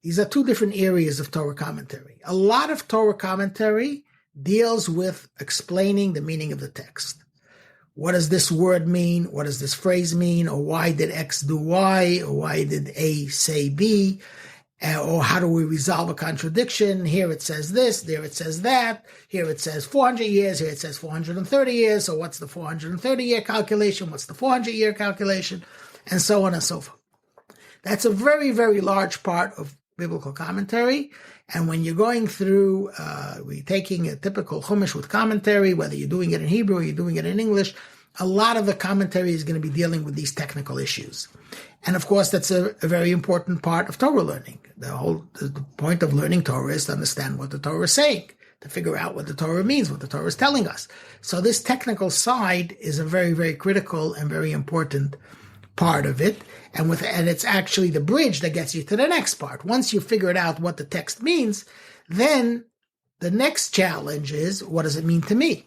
These are two different areas of Torah commentary. A lot of Torah commentary deals with explaining the meaning of the text. What does this word mean? What does this phrase mean? Or why did X do Y? Or why did A say B? Or how do we resolve a contradiction? Here it says this, there it says that. Here it says 400 years, here it says 430 years. So what's the 430-year calculation? What's the 400-year calculation? And so on and so forth. That's a very, very large part of biblical commentary. And when you're going through, we're taking a typical Chumash with commentary, whether you're doing it in Hebrew or you're doing it in English, a lot of the commentary is going to be dealing with these technical issues. And of course, that's a very important part of Torah learning. The point of learning Torah is to understand what the Torah is saying, to figure out what the Torah means, what the Torah is telling us. So this technical side is a very, very critical and very important part of it. And it's actually the bridge that gets you to the next part. Once you figured out what the text means, then the next challenge is, what does it mean to me?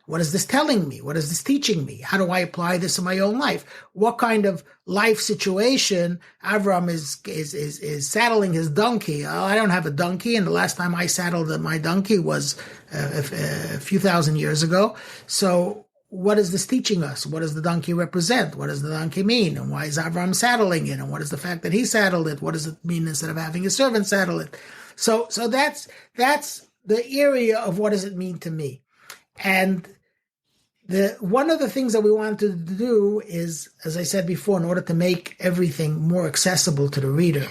What is this telling me? What is this teaching me? How do I apply this in my own life? What kind of life situation Avram is saddling his donkey? Oh, I don't have a donkey, and the last time I saddled my donkey was a few thousand years ago. So what is this teaching us? What does the donkey represent? What does the donkey mean? And why is Avram saddling it? And what is the fact that he saddled it? What does it mean instead of having a servant saddle it? So that's the area of what does it mean to me. And one of the things that we wanted to do is, as I said before, in order to make everything more accessible to the reader,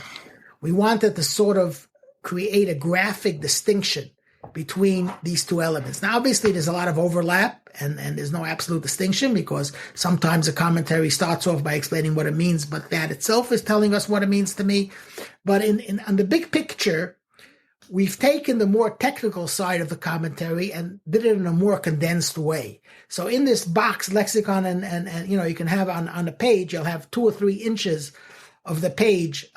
we wanted to sort of create a graphic distinction between these two elements. Now, obviously, there's a lot of overlap, and there's no absolute distinction, because sometimes a commentary starts off by explaining what it means, but that itself is telling us what it means to me. But on the big picture, we've taken the more technical side of the commentary and did it in a more condensed way. So in this box, lexicon, and you can have on the page, you'll have 2 or 3 inches of the page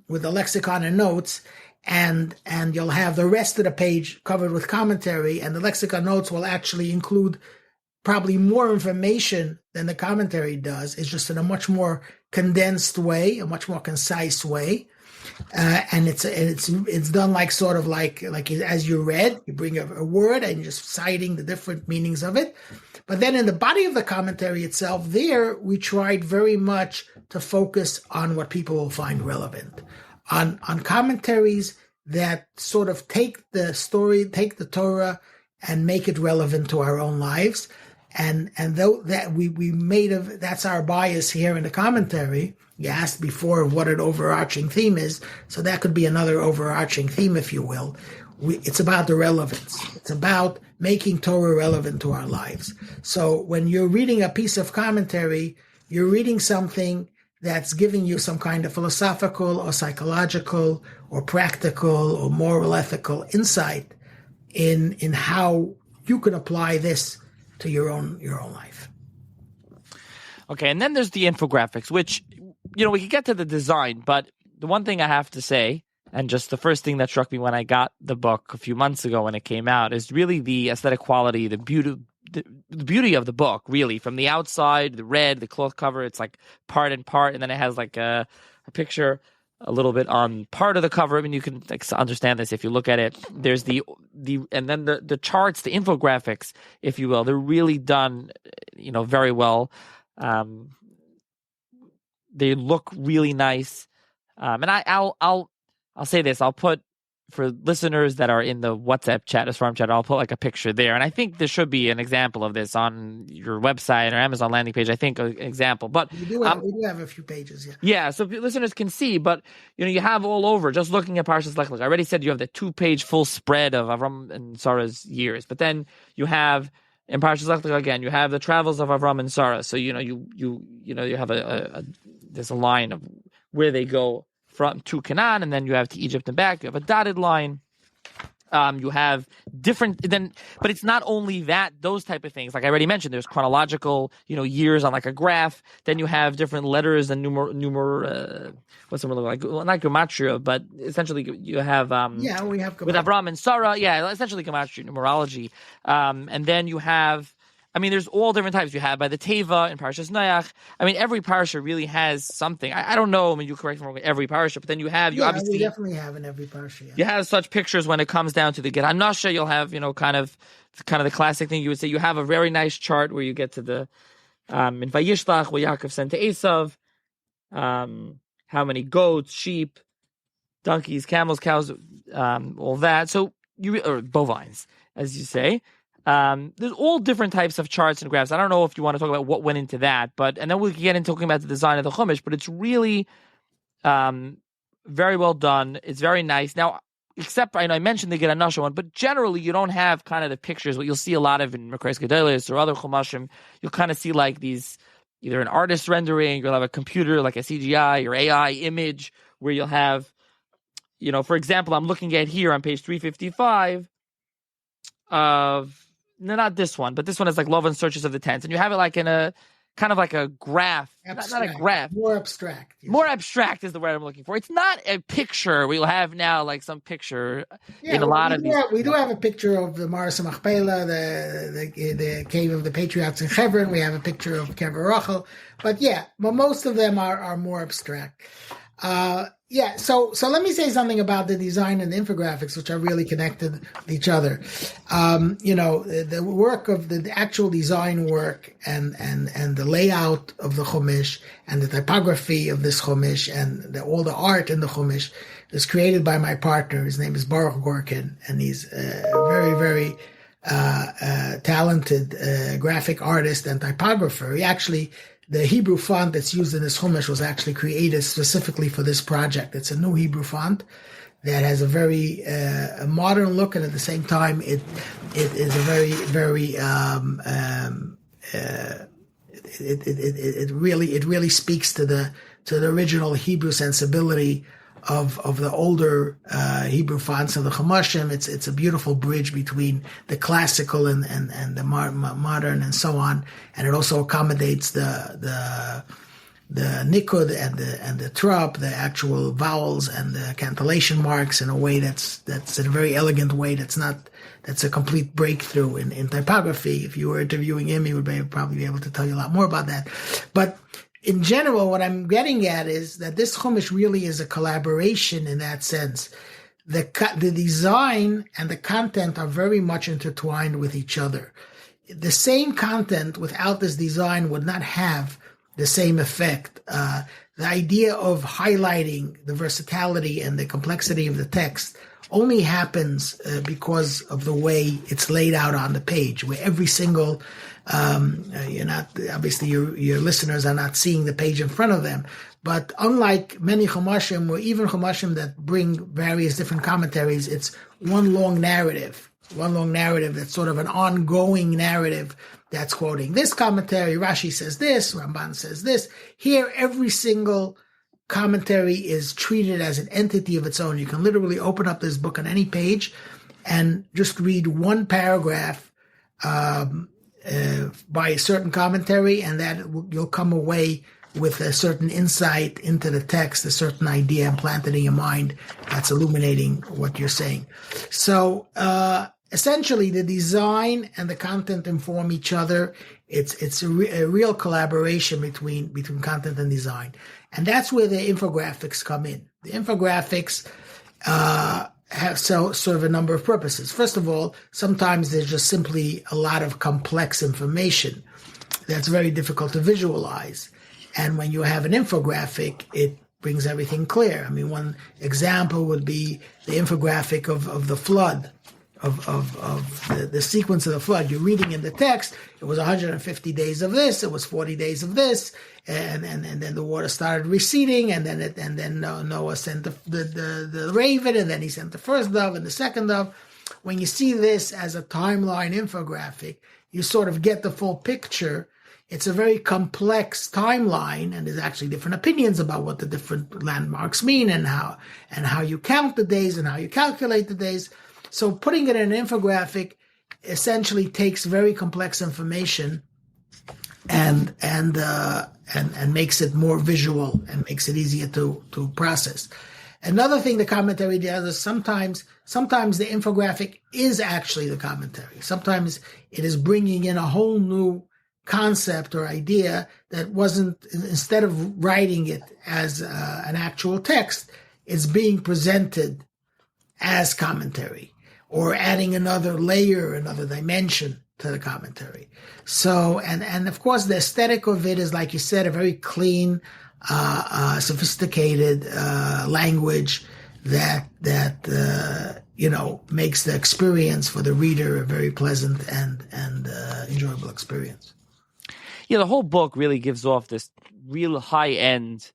with the lexicon and notes, and you'll have the rest of the page covered with commentary, and the lexicon notes will actually include probably more information than the commentary does. It's just in a much more condensed way, a much more concise way. And it's done like sort of like as you read, you bring a word and you're just citing the different meanings of it. But then in the body of the commentary itself, there we tried very much to focus on what people will find relevant, on commentaries that sort of take the story, take the Torah, and make it relevant to our own lives. And though that we made that's our bias here in the commentary. You asked before what an overarching theme is, so that could be another overarching theme, if you will. It's about the relevance. It's about making Torah relevant to our lives. So when you're reading a piece of commentary, you're reading something that's giving you some kind of philosophical or psychological or practical or moral ethical insight in how you can apply this to your own life. Okay, and then there's the infographics, which, we could get to the design, but the one thing I have to say, and just the first thing that struck me when I got the book a few months ago when it came out, is really the aesthetic quality, the beauty of the book, really. From the outside, the red, the cloth cover, it's like part and part, and then it has like a picture a little bit on part of the cover. I mean, you can understand this if you look at it. There's and then the charts, the infographics, if you will, they're really done, very well. They look really nice. And I'll say this, I'll put for listeners that are in the WhatsApp chat, a Swarm chat, I'll put like a picture there. And I think there should be an example of this on your website or Amazon landing page. I think an example. But we do have a few pages, yeah. Yeah, so listeners can see, but you have all over, just looking at Parshas Lech Lecha. I already said you have the 2-page full spread of Avram and Sarah's years. But then you have in Parshas Lech Lecha again, you have the travels of Avram and Sarah. So you have there's a line of where they go from to Canaan, and then you have to Egypt and back. You have a dotted line. You have different but it's not only that, those type of things. Like I already mentioned, there's chronological, years on like a graph. Then you have different letters and what's the word like? Well, not gematria, but essentially you have we have with Avram and Sarah. Yeah, essentially gematria, numerology. And then you have. There's all different types. You have by the Teva in Parshas Noach. Every parsha really has something. I don't know. You correct me wrong. Every parsha, but then you obviously we definitely have in every parsha. Yeah. You have such pictures when it comes down to the Get Hanasha. You'll have kind of the classic thing you would say. You have a very nice chart where you get to the in Vayishlach where Yaakov sent to Esav. How many goats, sheep, donkeys, camels, cows, all that. So or bovines, as you say. There's all different types of charts and graphs. I don't know if you want to talk about what went into that, and then we can get into talking about the design of the Chumash, but it's really very well done. It's very nice. Now, except I mentioned the Get Anasha one, but generally you don't have kind of the pictures. What you'll see a lot of in Mekres Gedolos or other Chumashim, you'll kind of see like these, either an artist rendering, you'll have a computer, like a CGI or AI image, where you'll have, for example, I'm looking at here on page 355 of... No, not this one, but this one is like Love and Searches of the Tents. And you have it like in a kind of like a graph. Not a graph. More abstract. Yes. More abstract is the word I'm looking for. It's not a picture. We'll have now like some picture in a lot of these. We do have a picture of the Maris Machpelah, the cave of the patriarchs in Hebron. We have a picture of Kever Rachel. But most of them are more abstract. So let me say something about the design and the infographics, which are really connected with each other. The work of the actual design work and the layout of the Chumash and the typography of this Chumash and all the art in the Chumash is created by my partner. His name is Baruch Gorkin, and he's a very, very talented graphic artist and typographer. The Hebrew font that's used in this Chumash was actually created specifically for this project. It's a new Hebrew font that has a very modern look, and at the same time, it is a very, very it really speaks to the original Hebrew sensibility of the older Hebrew fonts of the Chumashim. It's a beautiful bridge between the classical and the modern and so on, and it also accommodates the nikud and the trop, the actual vowels and the cantillation marks in a way that's in a very elegant way. That's a complete breakthrough in typography. If you were interviewing him, he would probably be able to tell you a lot more about that. But in general, what I'm getting at is that this Chumash really is a collaboration in that sense. The design and the content are very much intertwined with each other. The same content without this design would not have the same effect. The idea of highlighting the versatility and the complexity of the text only happens because of the way it's laid out on the page, where every single obviously your listeners are not seeing the page in front of them, but unlike many Chumashim, or even Chumashim that bring various different commentaries, it's one long narrative that's sort of an ongoing narrative that's quoting this commentary. Rashi says this, Ramban says this. Here, every single commentary is treated as an entity of its own. You can literally open up this book on any page and just read one paragraph by a certain commentary, and that you'll come away with a certain insight into the text, a certain idea implanted in your mind that's illuminating what you're saying. So essentially, the design and the content inform each other. It's a real collaboration between content and design, and that's where the infographics come in. The infographics have sort of a number of purposes. First of all, sometimes there's just simply a lot of complex information that's very difficult to visualize. And when you have an infographic, it brings everything clear. I mean, one example would be the infographic of the flood, of the sequence of the flood. You're reading in the text, it was 150 days of this, it was 40 days of this, and then the water started receding, and then Noah sent the raven, and then he sent the first dove and the second dove. When you see this as a timeline infographic, you sort of get the full picture. It's a very complex timeline, and there's actually different opinions about what the different landmarks mean and how you count the days and how you calculate the days. So putting it in an infographic essentially takes very complex information and makes it more visual and makes it easier to process. Another thing the commentary does is sometimes the infographic is actually the commentary. Sometimes it is bringing in a whole new concept or idea that wasn't, instead of writing it as an actual text, it's being presented as commentary or adding another layer, another dimension to the commentary. So, and of course the aesthetic of it is, like you said, a very clean, sophisticated language that makes the experience for the reader a very pleasant and enjoyable experience. Yeah, the whole book really gives off this real high-end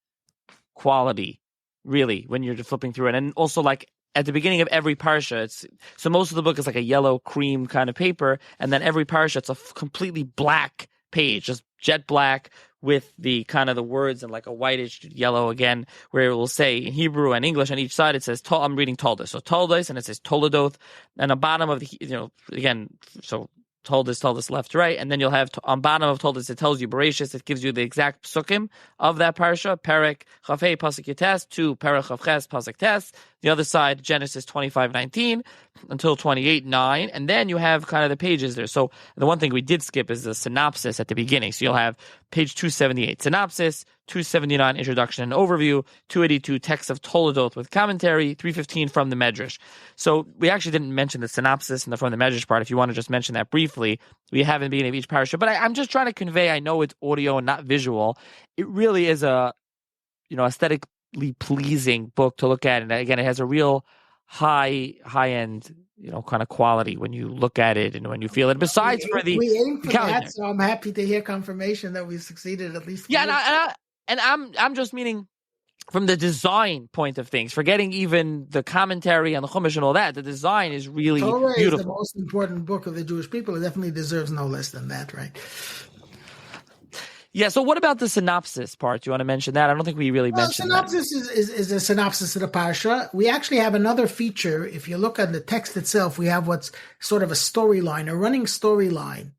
quality, really, when you're just flipping through it. And also, like, at the beginning of every parsha, so most of the book is like a yellow cream kind of paper, and then every parsha, it's a completely black page, just jet black, with the kind of the words in like a whitish yellow again, where it will say in Hebrew and English on each side, it says, I'm reading Toldos. So Toldos, and it says Toledoth. And on bottom of the, again, so Toldos left to right, and then you'll have on bottom of Toldos, it tells you Bereshis, it gives you the exact psukim of that parsha, Perek Chafei Pasuk Yates to Perek Chavches Pasuk Tes. The other side, Genesis 25:19 until 28:9, and then you have kind of the pages there. So the one thing we did skip is the synopsis at the beginning. So you'll have page 278 synopsis, 279 introduction and overview, 282 text of Toledoth with commentary, 315 from the Medrash. So we actually didn't mention the synopsis and the from the Medrash part. If you want to just mention that briefly, we have in the beginning of each parasha. But I'm just trying to convey, I know it's audio and not visual. It really is a, aesthetically pleasing book to look at. And again, it has a real high-end, kind of quality when you look at it and when you feel it. Besides we aim for that, so I'm happy to hear confirmation that we succeeded at least. Yeah, and I'm just meaning from the design point of things, forgetting even the commentary on the Chumash and all that. The design is really Torah beautiful. Is the most important book of the Jewish people. It definitely deserves no less than that, right? Yeah, so what about the synopsis part? Do you want to mention that? I don't think we really mentioned that. Synopsis is a synopsis of the parsha. We actually have another feature. If you look at the text itself, we have what's sort of a storyline, a running storyline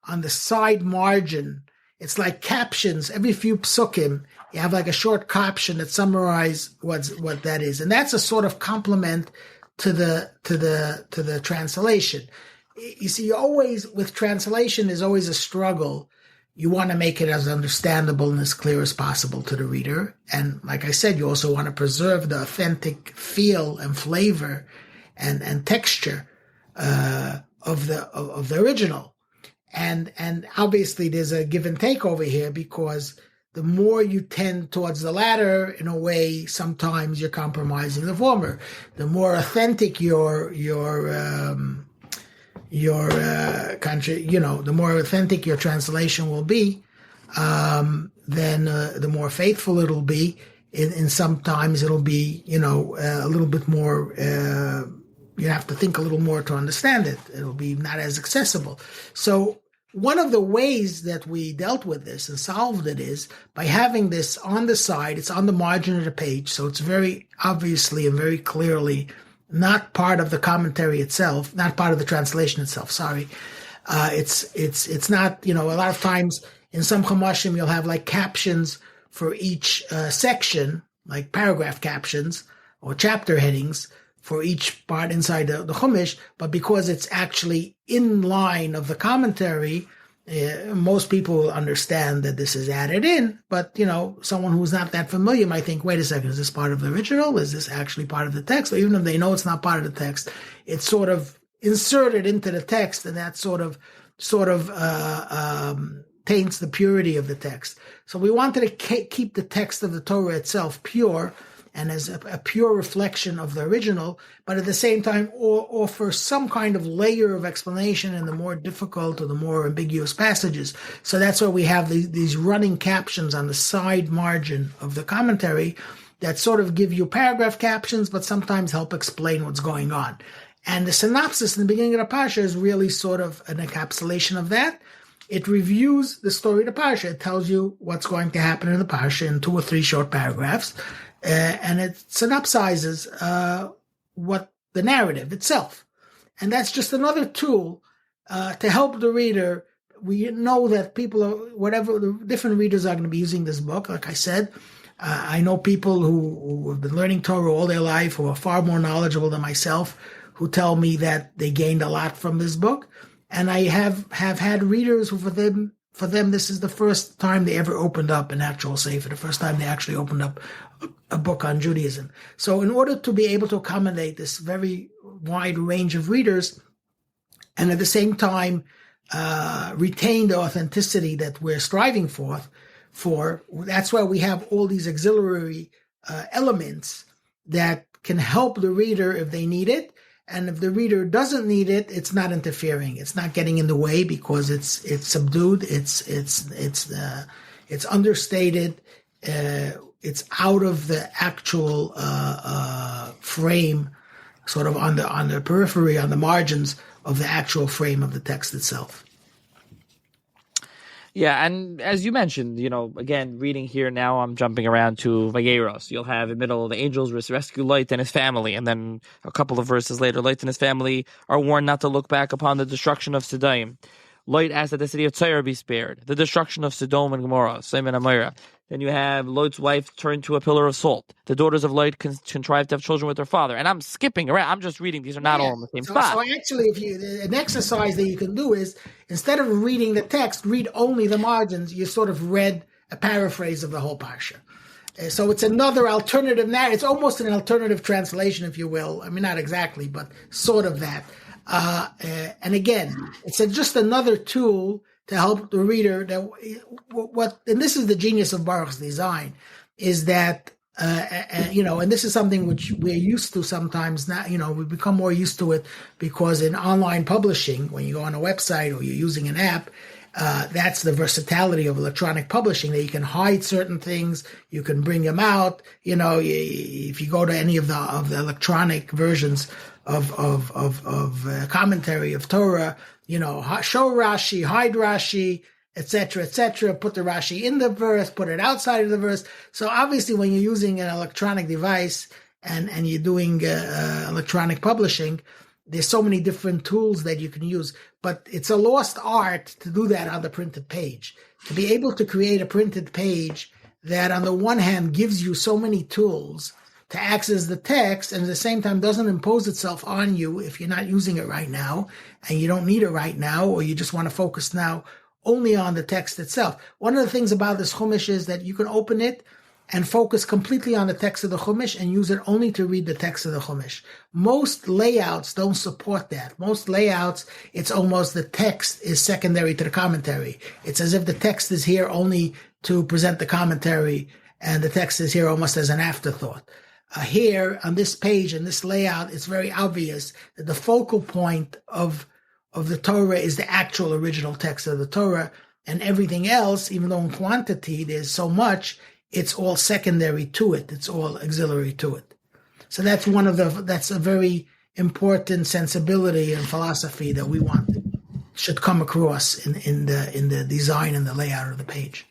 on the side margin. It's like captions. Every few psukim, you have like a short caption that summarizes what that is. And that's a sort of complement to the translation. You see, always with translation, there's always a struggle. You want to make it as understandable and as clear as possible to the reader. And like I said, you also want to preserve the authentic feel and flavor and texture of the original. And obviously there's a give and take over here, because the more you tend towards the latter, in a way, sometimes you're compromising the former. The more authentic your country, the more authentic your translation will be, then the more faithful it'll be. In sometimes it'll be, a little bit more, you have to think a little more to understand it. It'll be not as accessible. So one of the ways that we dealt with this and solved it is by having this on the side. It's on the margin of the page, so it's very obviously and very clearly not part of the commentary itself, not part of the translation itself. Sorry. It's not, a lot of times in some Chumashim, you'll have like captions for each section, like paragraph captions or chapter headings for each part inside the Chumash. But because it's actually in line of the commentary, most people will understand that this is added in. But, someone who's not that familiar might think, wait a second, is this part of the original? Is this actually part of the text? Or even if they know it's not part of the text, it's sort of inserted into the text, and that sort of taints the purity of the text. So we wanted to keep the text of the Torah itself pure and as a pure reflection of the original, but at the same time offer some kind of layer of explanation in the more difficult or the more ambiguous passages. So that's why we have these running captions on the side margin of the commentary that sort of give you paragraph captions, but sometimes help explain what's going on. And the synopsis in the beginning of the Parsha is really sort of an encapsulation of that. It reviews the story of the Parsha. It tells you what's going to happen in the Parsha in 2 or 3 short paragraphs. And it synopsizes what the narrative itself. And that's just another tool to help the reader. We know that whatever the different readers are going to be using this book. Like I said, I know people who have been learning Torah all their life, who are far more knowledgeable than myself, who tell me that they gained a lot from this book. And I have had readers who, for them, this is the first time they ever opened up an actual sefer, the first time they actually opened up a book on Judaism. So in order to be able to accommodate this very wide range of readers, and at the same time retain the authenticity that we're striving for, that's why we have all these auxiliary elements that can help the reader if they need it. And if the reader doesn't need it, it's not interfering. It's not getting in the way because it's subdued. It's understated. It's out of the actual frame, sort of on the periphery, on the margins of the actual frame of the text itself. Yeah, and as you mentioned, again, reading here now, I'm jumping around to Vayeros. You'll have in the middle, the angels rescue Lot and his family, and then a couple of verses later, Lot and his family are warned not to look back upon the destruction of Sodom. Lot asked that the city of Tyre be spared, the destruction of Sodom and Gomorrah, Simon and Amira. Then you have Lot's wife turned to a pillar of salt. The daughters of Lot contrived to have children with their father. And I'm skipping around. I'm just reading. These are not all in the same spot. So actually, an exercise that you can do is, instead of reading the text, read only the margins. You sort of read a paraphrase of the whole parsha. So it's another alternative narrative. It's almost an alternative translation, if you will. I mean, not exactly, but sort of that. And again, it's just another tool to help the reader. And this is the genius of Baruch's design, is that and this is something which we're used to sometimes. Now, we become more used to it because in online publishing, when you go on a website or you're using an app, that's the versatility of electronic publishing, that you can hide certain things, you can bring them out. If you go to any of the electronic versions of commentary of Torah, show Rashi, hide Rashi, etc., put the Rashi in the verse, put it outside of the verse. So obviously when you're using an electronic device and you're doing electronic publishing, there's so many different tools that you can use, but it's a lost art to do that on the printed page. To be able to create a printed page that on the one hand gives you so many tools to access the text, and at the same time doesn't impose itself on you if you're not using it right now and you don't need it right now, or you just want to focus now only on the text itself. One of the things about this Chumash is that you can open it and focus completely on the text of the Chumash and use it only to read the text of the Chumash. Most layouts don't support that. Most layouts, it's almost the text is secondary to the commentary. It's as if the text is here only to present the commentary and the text is here almost as an afterthought. Here on this page and this layout, it's very obvious that the focal point of the Torah is the actual original text of the Torah, and everything else, even though in quantity there's so much, it's all secondary to it. It's all auxiliary to it. So that's that's a very important sensibility and philosophy that we should come across in the design and the layout of the page.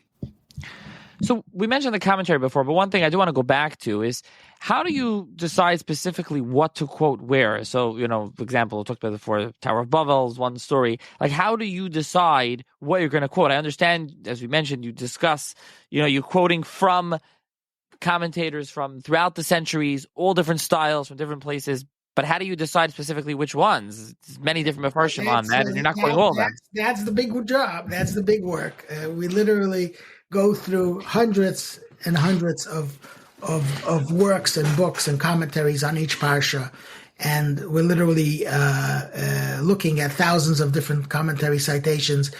So we mentioned the commentary before, but one thing I do want to go back to is, how do you decide specifically what to quote where? So, for example, we talked about before, Tower of Babel is one story. Like, how do you decide what you're going to quote? I understand, as we mentioned, you discuss, you're quoting from commentators from throughout the centuries, all different styles from different places. But how do you decide specifically which ones? There's many different mafarshim on that, and you're not quoting all of them. That's the big job. That's the big work. We literally go through hundreds and hundreds of works and books and commentaries on each parsha, and we're literally looking at thousands of different commentary citations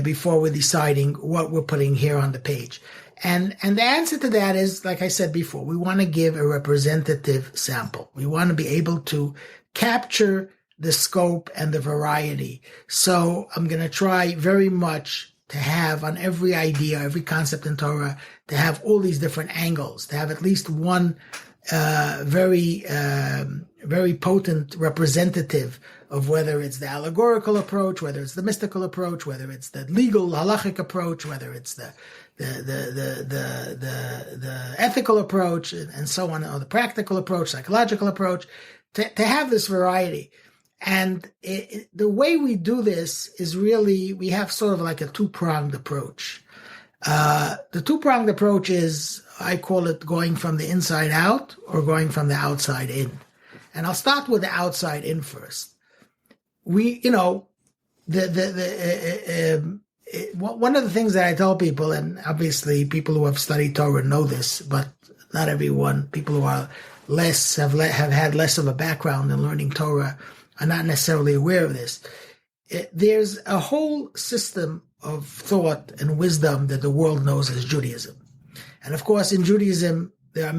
before we're deciding what we're putting here on the page. And the answer to that is, like I said before, we want to give a representative sample. We want to be able to capture the scope and the variety. So I'm going to try very much to have on every idea, every concept in Torah, to have all these different angles, to have at least one very potent representative of whether it's the allegorical approach, whether it's the mystical approach, whether it's the legal halachic approach, whether it's the ethical approach, and so on, or the practical approach, psychological approach, to have this variety. And the way we do this is really, we have sort of like a two-pronged approach. The two-pronged approach is, I call it going from the inside out or going from the outside in. And I'll start with the outside in first. One of the things that I tell people, and obviously people who have studied Torah know this, but not everyone, people who are have had less of a background in learning Torah are not necessarily aware of this. There's a whole system of thought and wisdom that the world knows as Judaism. And of course, in Judaism, there are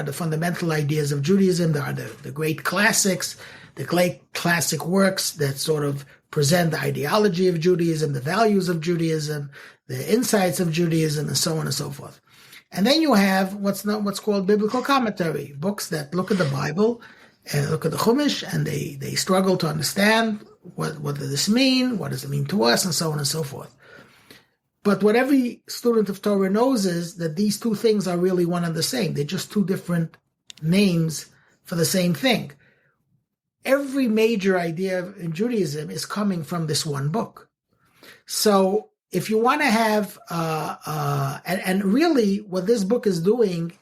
the fundamental ideas of Judaism. There are the great classics, the great classic works that sort of present the ideology of Judaism, the values of Judaism, the insights of Judaism, and so on and so forth. And then you have what's called biblical commentary, books that look at the Bible and look at the Chumash, and they struggle to understand what does this mean, what does it mean to us, and so on and so forth. But what every student of Torah knows is that these two things are really one and the same. They're just two different names for the same thing. Every major idea in Judaism is coming from this one book. So if you want to have, and really what this book is doing,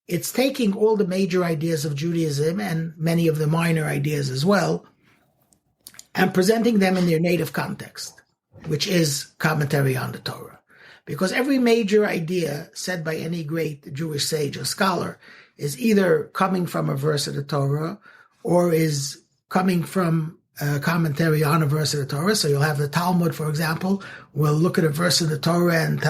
it's taking all the major ideas of Judaism and many of the minor ideas as well, and presenting them in their native context, which is commentary on the Torah. Because every major idea said by any great Jewish sage or scholar is either coming from a verse of the Torah or is coming from a commentary on a verse of the Torah. So you'll have the Talmud, for example, will look at a verse of the Torah and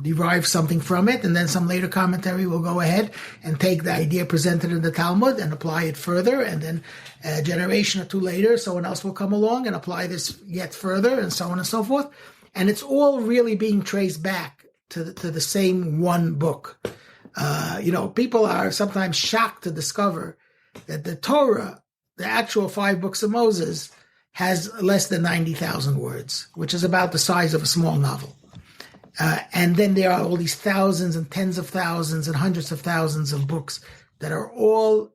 derive something from it, and then some later commentary will go ahead and take the idea presented in the Talmud and apply it further, and then a generation or two later, someone else will come along and apply this yet further, and so on and so forth. And it's all really being traced back to the same one book. People are sometimes shocked to discover that the Torah, the actual 5 books of Moses, has less than 90,000 words, which is about the size of a small novel. And then there are all these thousands and tens of thousands and hundreds of thousands of books that are all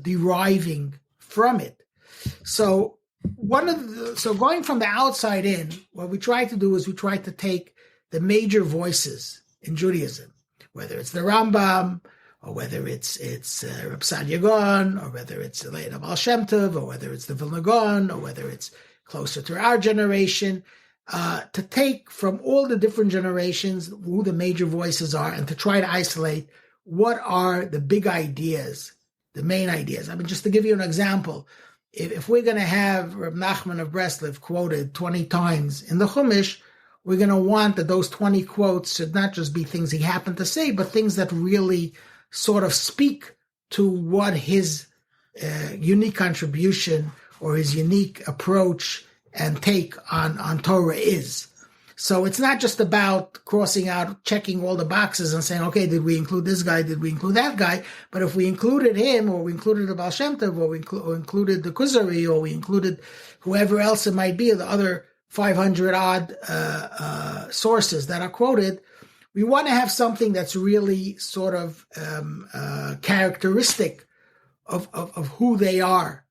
deriving from it. So going from the outside in, what we try to do is we try to take the major voices in Judaism, whether it's the Rambam, or whether it's Reb Sadia Gaon, or whether it's the late Baal Shem Tov, or whether it's the Vilna Gaon, or whether it's closer to our generation, to take from all the different generations who the major voices are, and to try to isolate what are the big ideas, the main ideas. I mean, just to give you an example, if we're going to have Reb Nachman of Breslov quoted 20 times in the Chumash, we're going to want that those 20 quotes should not just be things he happened to say, but things that really sort of speak to what his unique contribution or his unique approach and take on Torah is. So it's not just about crossing out, checking all the boxes and saying, okay, did we include this guy? Did we include that guy? But if we included him, or we included the Baal Shem Tov, or we included the Kuzari, or we included whoever else it might be, the other 500 odd sources that are quoted, we want to have something that's really sort of characteristic of who they are.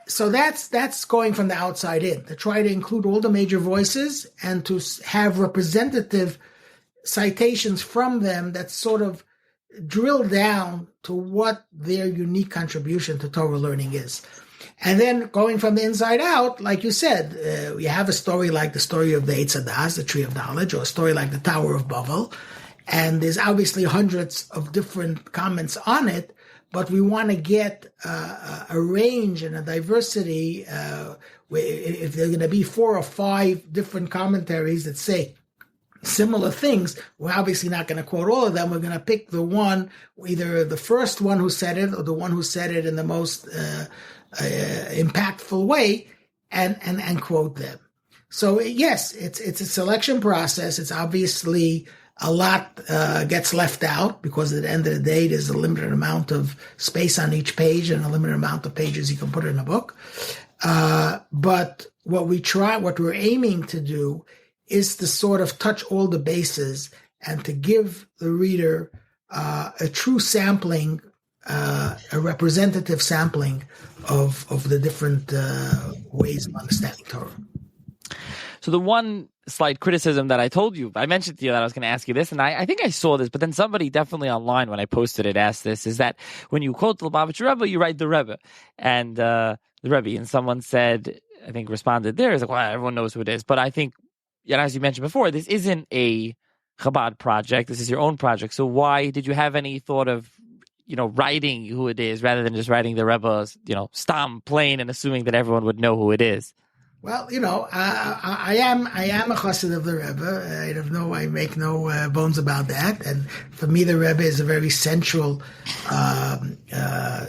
So that's going from the outside in, to try to include all the major voices and to have representative citations from them that sort of drill down to what their unique contribution to Torah learning is. And then going from the inside out, like you said, you have a story like the story of the Eitz Hadas, the Tree of Knowledge, or a story like the Tower of Babel, and there's obviously hundreds of different comments on it, but we want to get a range and a diversity if there are going to be 4 or 5 different commentaries that say similar things, we're obviously not going to quote all of them. We're going to pick the one, either the first one who said it or the one who said it in the most impactful way, and quote them. So yes, it's a selection process. It's obviously a lot gets left out because at the end of the day, there's a limited amount of space on each page and a limited amount of pages you can put in a book. But what we're aiming to do is to sort of touch all the bases and to give the reader a true sampling, a representative sampling of the different ways of understanding Torah. So the one slight criticism that I mentioned to you that I was going to ask you this, and I think I saw this, but then somebody definitely online when I posted it asked this, is that when you quote the Lubavitcher Rebbe, you write the Rebbe, and the Rebbe, and someone said, I think responded there, is like, well, everyone knows who it is, but I think, as you mentioned before, this isn't a Chabad project, this is your own project, so why did you have any thought of, writing who it is rather than just writing the Rebbe's, stam, plain, and assuming that everyone would know who it is? Well, I am a chassid of the Rebbe. I make no bones about that. And for me, the Rebbe is a very central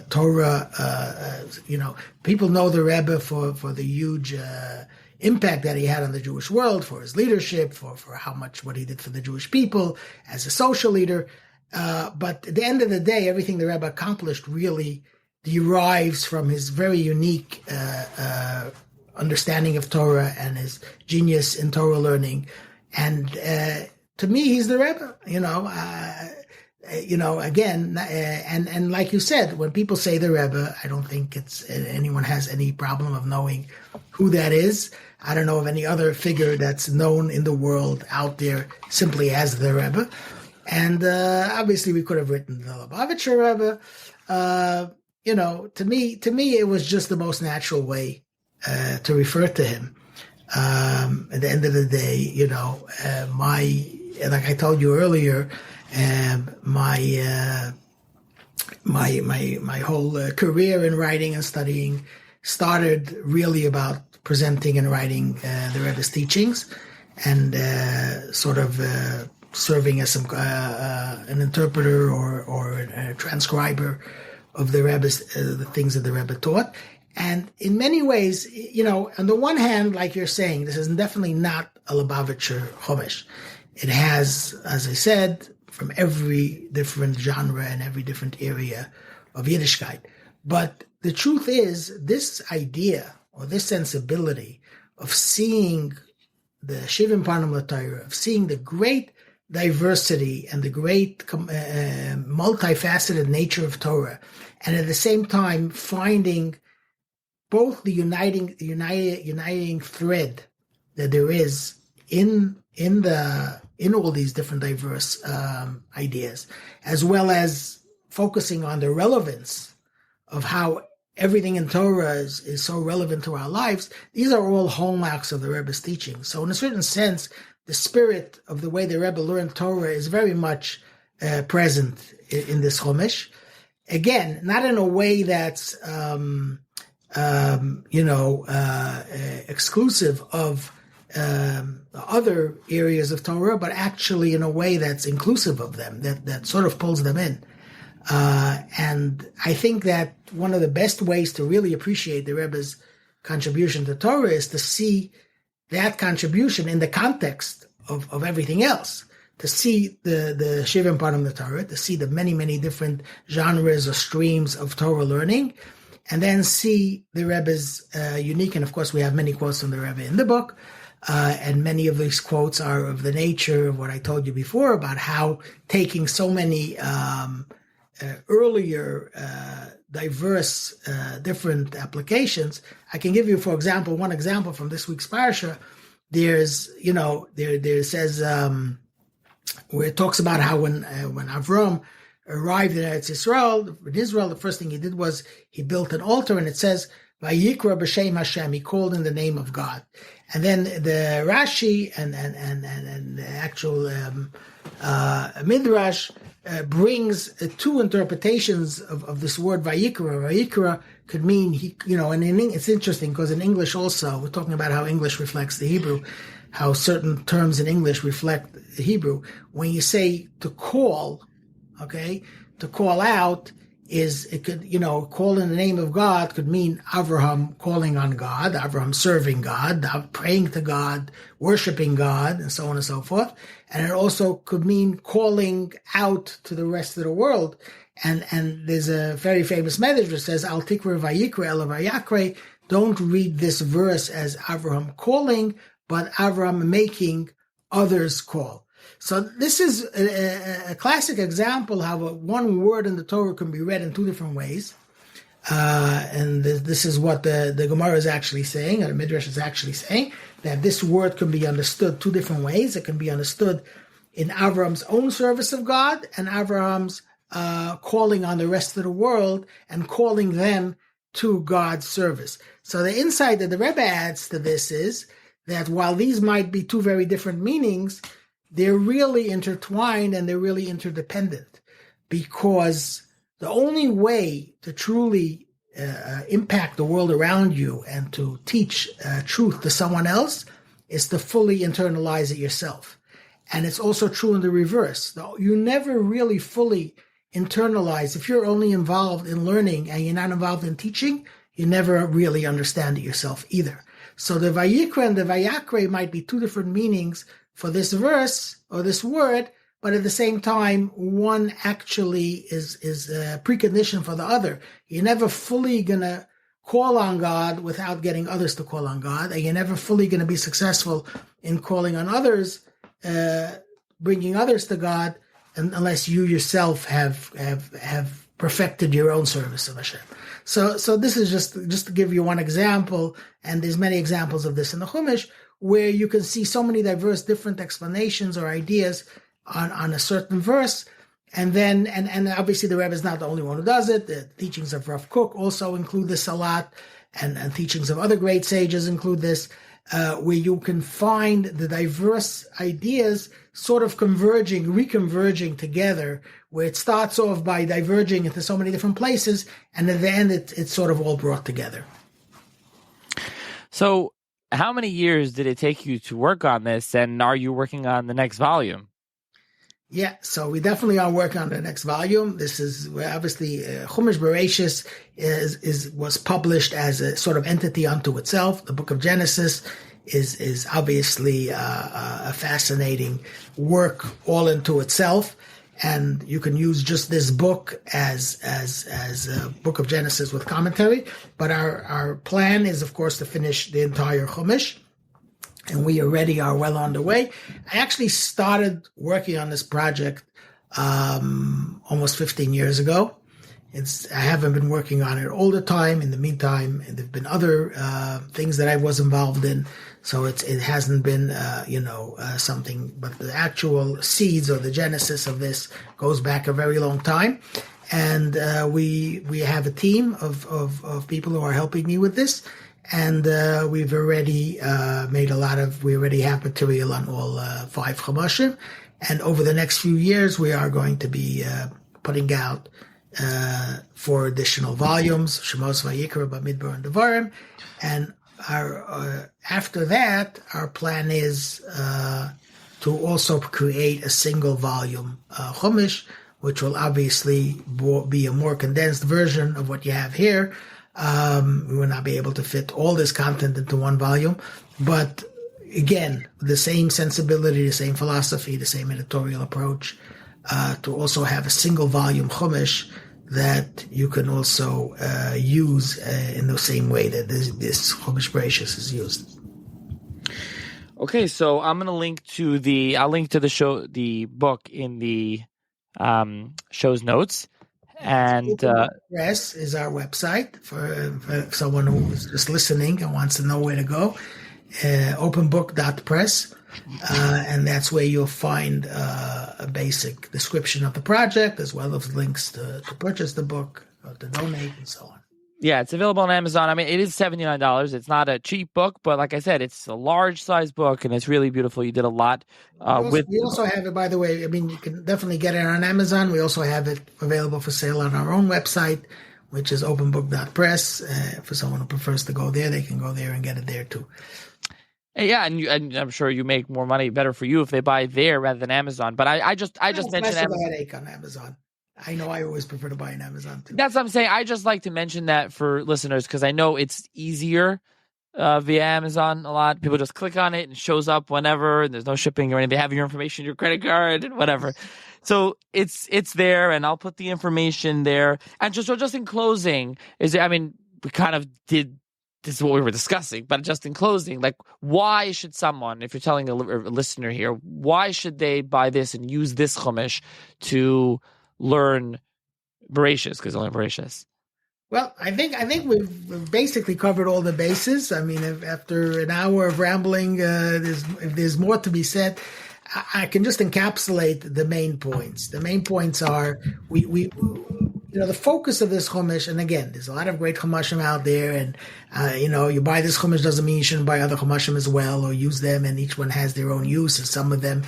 Torah. People know the Rebbe for the huge impact that he had on the Jewish world, for his leadership, for what he did for the Jewish people as a social leader. But at the end of the day, everything the Rebbe accomplished really derives from his very unique understanding of Torah and his genius in Torah learning. And to me, he's the Rebbe, again, and like you said, when people say the Rebbe, I don't think anyone has any problem of knowing who that is. I don't know of any other figure that's known in the world out there simply as the Rebbe. And obviously we could have written the Lubavitcher Rebbe. To me, it was just the most natural way to refer to him. At the end of the day, like I told you earlier, my whole career in writing and studying started really about presenting and writing the Rebbe's teachings, and sort of serving as an interpreter or a transcriber of the Rebbe's the things that the Rebbe taught. And in many ways, on the one hand, like you're saying, this is definitely not a Lubavitcher Chumash. It has, as I said, from every different genre and every different area of Yiddishkeit. But the truth is, this idea or this sensibility of seeing the Shivim Panim LaTorah, of seeing the great diversity and the great multifaceted nature of Torah, and at the same time finding both the uniting thread that there is in all these different diverse ideas, as well as focusing on the relevance of how everything in Torah is so relevant to our lives. These are all hallmarks of the Rebbe's teaching. So in a certain sense, the spirit of the way the Rebbe learned Torah is very much present in this Chumash. Again, not in a way that's exclusive of other areas of Torah, but actually in a way that's inclusive of them, that sort of pulls them in. And I think that one of the best ways to really appreciate the Rebbe's contribution to Torah is to see that contribution in the context of everything else, to see the Shivim Panim LaTorah, to see the many, many different genres or streams of Torah learning, and then see the Rebbe's unique, and of course we have many quotes from the Rebbe in the book, and many of these quotes are of the nature of what I told you before about how taking so many earlier diverse different applications. I can give you, for example, one example from this week's parsha. There's, there says where it talks about how when Avram arrived in Israel, the first thing he did was he built an altar, and it says, Vayikra b'shem Hashem, he called in the name of God. And then the Rashi and the actual Midrash brings two interpretations of this word Vayikra. Vayikra could mean and it's interesting because in English also, we're talking about how English reflects the Hebrew, how certain terms in English reflect the Hebrew. When you say to call, okay, to call out it could, call in the name of God could mean Avraham calling on God, Avraham serving God, praying to God, worshiping God, and so on and so forth. And it also could mean calling out to the rest of the world. And there's a very famous message that says, Al tikra vayikra ela vayakre. Don't read this verse as Avraham calling, but Avraham making others call. So this is a classic example how one word in the Torah can be read in two different ways. And this is what the Gemara is actually saying, or the Midrash is actually saying, that this word can be understood two different ways. It can be understood in Avraham's own service of God and Avraham's calling on the rest of the world and calling them to God's service. So the insight that the Rebbe adds to this is that while these might be two very different meanings, they're really intertwined and they're really interdependent, because the only way to truly impact the world around you and to teach truth to someone else is to fully internalize it yourself. And it's also true in the reverse. You never really fully internalize. If you're only involved in learning and you're not involved in teaching, you never really understand it yourself either. So the Vayikra and the Vayakre might be two different meanings for this verse or this word, but at the same time, one actually is a precondition for the other. You're never fully going to call on God without getting others to call on God, and you're never fully going to be successful in calling on others, bringing others to God, unless you yourself have perfected your own service of Hashem. So this is just to give you one example, and there's many examples of this in the Chumash, where you can see so many diverse different explanations or ideas on a certain verse. And then, and obviously the Rebbe is not the only one who does it. The teachings of Rav Kook also include this a lot, and teachings of other great sages include this, where you can find the diverse ideas sort of reconverging together, where it starts off by diverging into so many different places, and at the end it's sort of all brought together. So how many years did it take you to work on this, and are you working on the next volume? Yeah, so we definitely are working on the next volume. This is obviously Chumash Bereshis was published as a sort of entity unto itself. The Book of Genesis is obviously a fascinating work all into itself, and you can use just this book as a Book of Genesis with commentary. But our plan is, of course, to finish the entire Chumash. And we already are well on the way. I actually started working on this project almost 15 years ago. I haven't been working on it all the time. In the meantime, and there have been other things that I was involved in. So it hasn't been something, but the actual seeds or the genesis of this goes back a very long time. And we have a team of people who are helping me with this. And we've already we already have material on all 5 Chumashim. And over the next few years, we are going to be putting out 4 additional volumes, Shemos, Vayikra, Bamidbar, and Devarim. And after that, our plan is to also create a single volume Chumash, which will obviously be a more condensed version of what you have here. We will not be able to fit all this content into one volume, but again, the same sensibility, the same philosophy, the same editorial approach, to also have a single volume Chumash that you can also use in the same way that this Chumash Bereshis is used. Okay, so I'm going to link to the book in the show's notes. And Press is our website for someone who is just listening and wants to know where to go. Openbook.press, and that's where you'll find a basic description of the project, as well as links to purchase the book, or to donate, and so on. Yeah, it's available on Amazon. I mean, it is $79. It's not a cheap book, but like I said, it's a large size book, and it's really beautiful. You did a lot we also have it, by the way. I mean, you can definitely get it on Amazon. We also have it available for sale on our own website, which is openbook.press. For someone who prefers to go there, they can go there and get it there too. Yeah, and I'm sure you make more money, better for you if they buy there rather than Amazon. But I just mentioned less of Amazon. a headache on Amazon. I know I always prefer to buy on Amazon too. That's what I'm saying. I just like to mention that for listeners because I know it's easier via Amazon a lot. People just click on it and it shows up whenever, and there's no shipping or anything. They have your information, your credit card, and whatever. So it's there, and I'll put the information there. And just in closing, we kind of did. This is what we were discussing, but just in closing, like, why should someone, if you're telling a listener here, why should they buy this and use this Chumash to learn Bereshis, because only Bereshis? Well, I think we've basically covered all the bases. I mean, after an hour of rambling, if there's more to be said, I can just encapsulate the main points. The main points are the focus of this Chumash, and again, there's a lot of great Chumashim out there, and you buy this Chumash doesn't mean you shouldn't buy other Chumashim as well or use them, and each one has their own use, and some of them,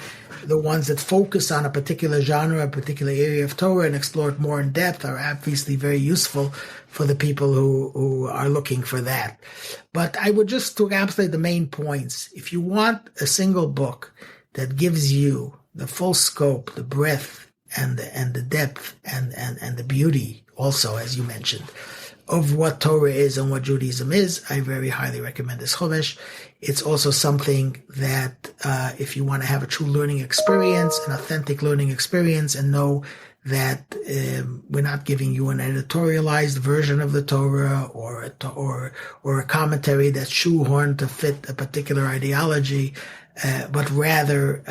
the ones that focus on a particular genre, a particular area of Torah and explore it more in depth, are obviously very useful for the people who are looking for that. But I would just, to encapsulate the main points, if you want a single book that gives you the full scope, the breadth, and the depth and the beauty also, as you mentioned, of what Torah is and what Judaism is, I very highly recommend this Chumash. It's also something that if you want to have a true learning experience, an authentic learning experience, and know that we're not giving you an editorialized version of the Torah or a commentary that's shoehorned to fit a particular ideology, but rather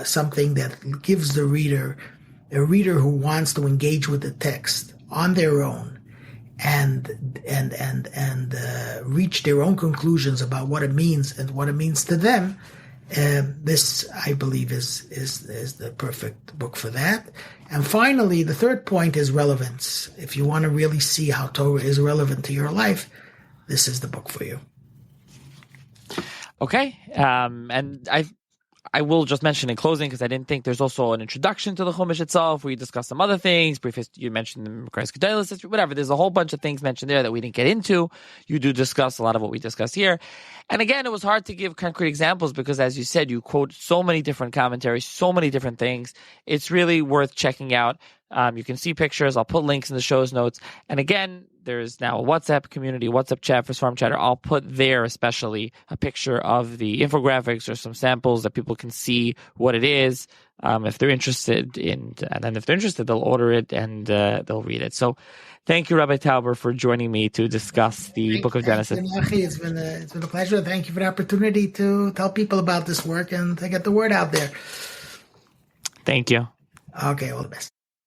something that gives the reader, a reader who wants to engage with the text on their own and reach their own conclusions about what it means and what it means to them. This, I believe, is the perfect book for that. And finally, the third point is relevance. If you want to really see how Torah is relevant to your life, this is the book for you. Okay, and I will just mention in closing, because I didn't think there's also an introduction to the Chumash itself, where you discuss some other things. You mentioned the Mekayos Gedolos history, whatever. There's a whole bunch of things mentioned there that we didn't get into. You do discuss a lot of what we discuss here. And again, it was hard to give concrete examples because, as you said, you quote so many different commentaries, so many different things. It's really worth checking out. You can see pictures. I'll put links in the show's notes. And again, there's now a WhatsApp community, WhatsApp chat for Swarm Chatter. I'll put there especially a picture of the infographics or some samples that people can see what it is if they're interested and then if they're interested, they'll order it and they'll read it. So thank you, Rabbi Tauber, for joining me to discuss the Book of Genesis. It's been a pleasure. Thank you for the opportunity to tell people about this work and to get the word out there. Thank you. Okay, all the best.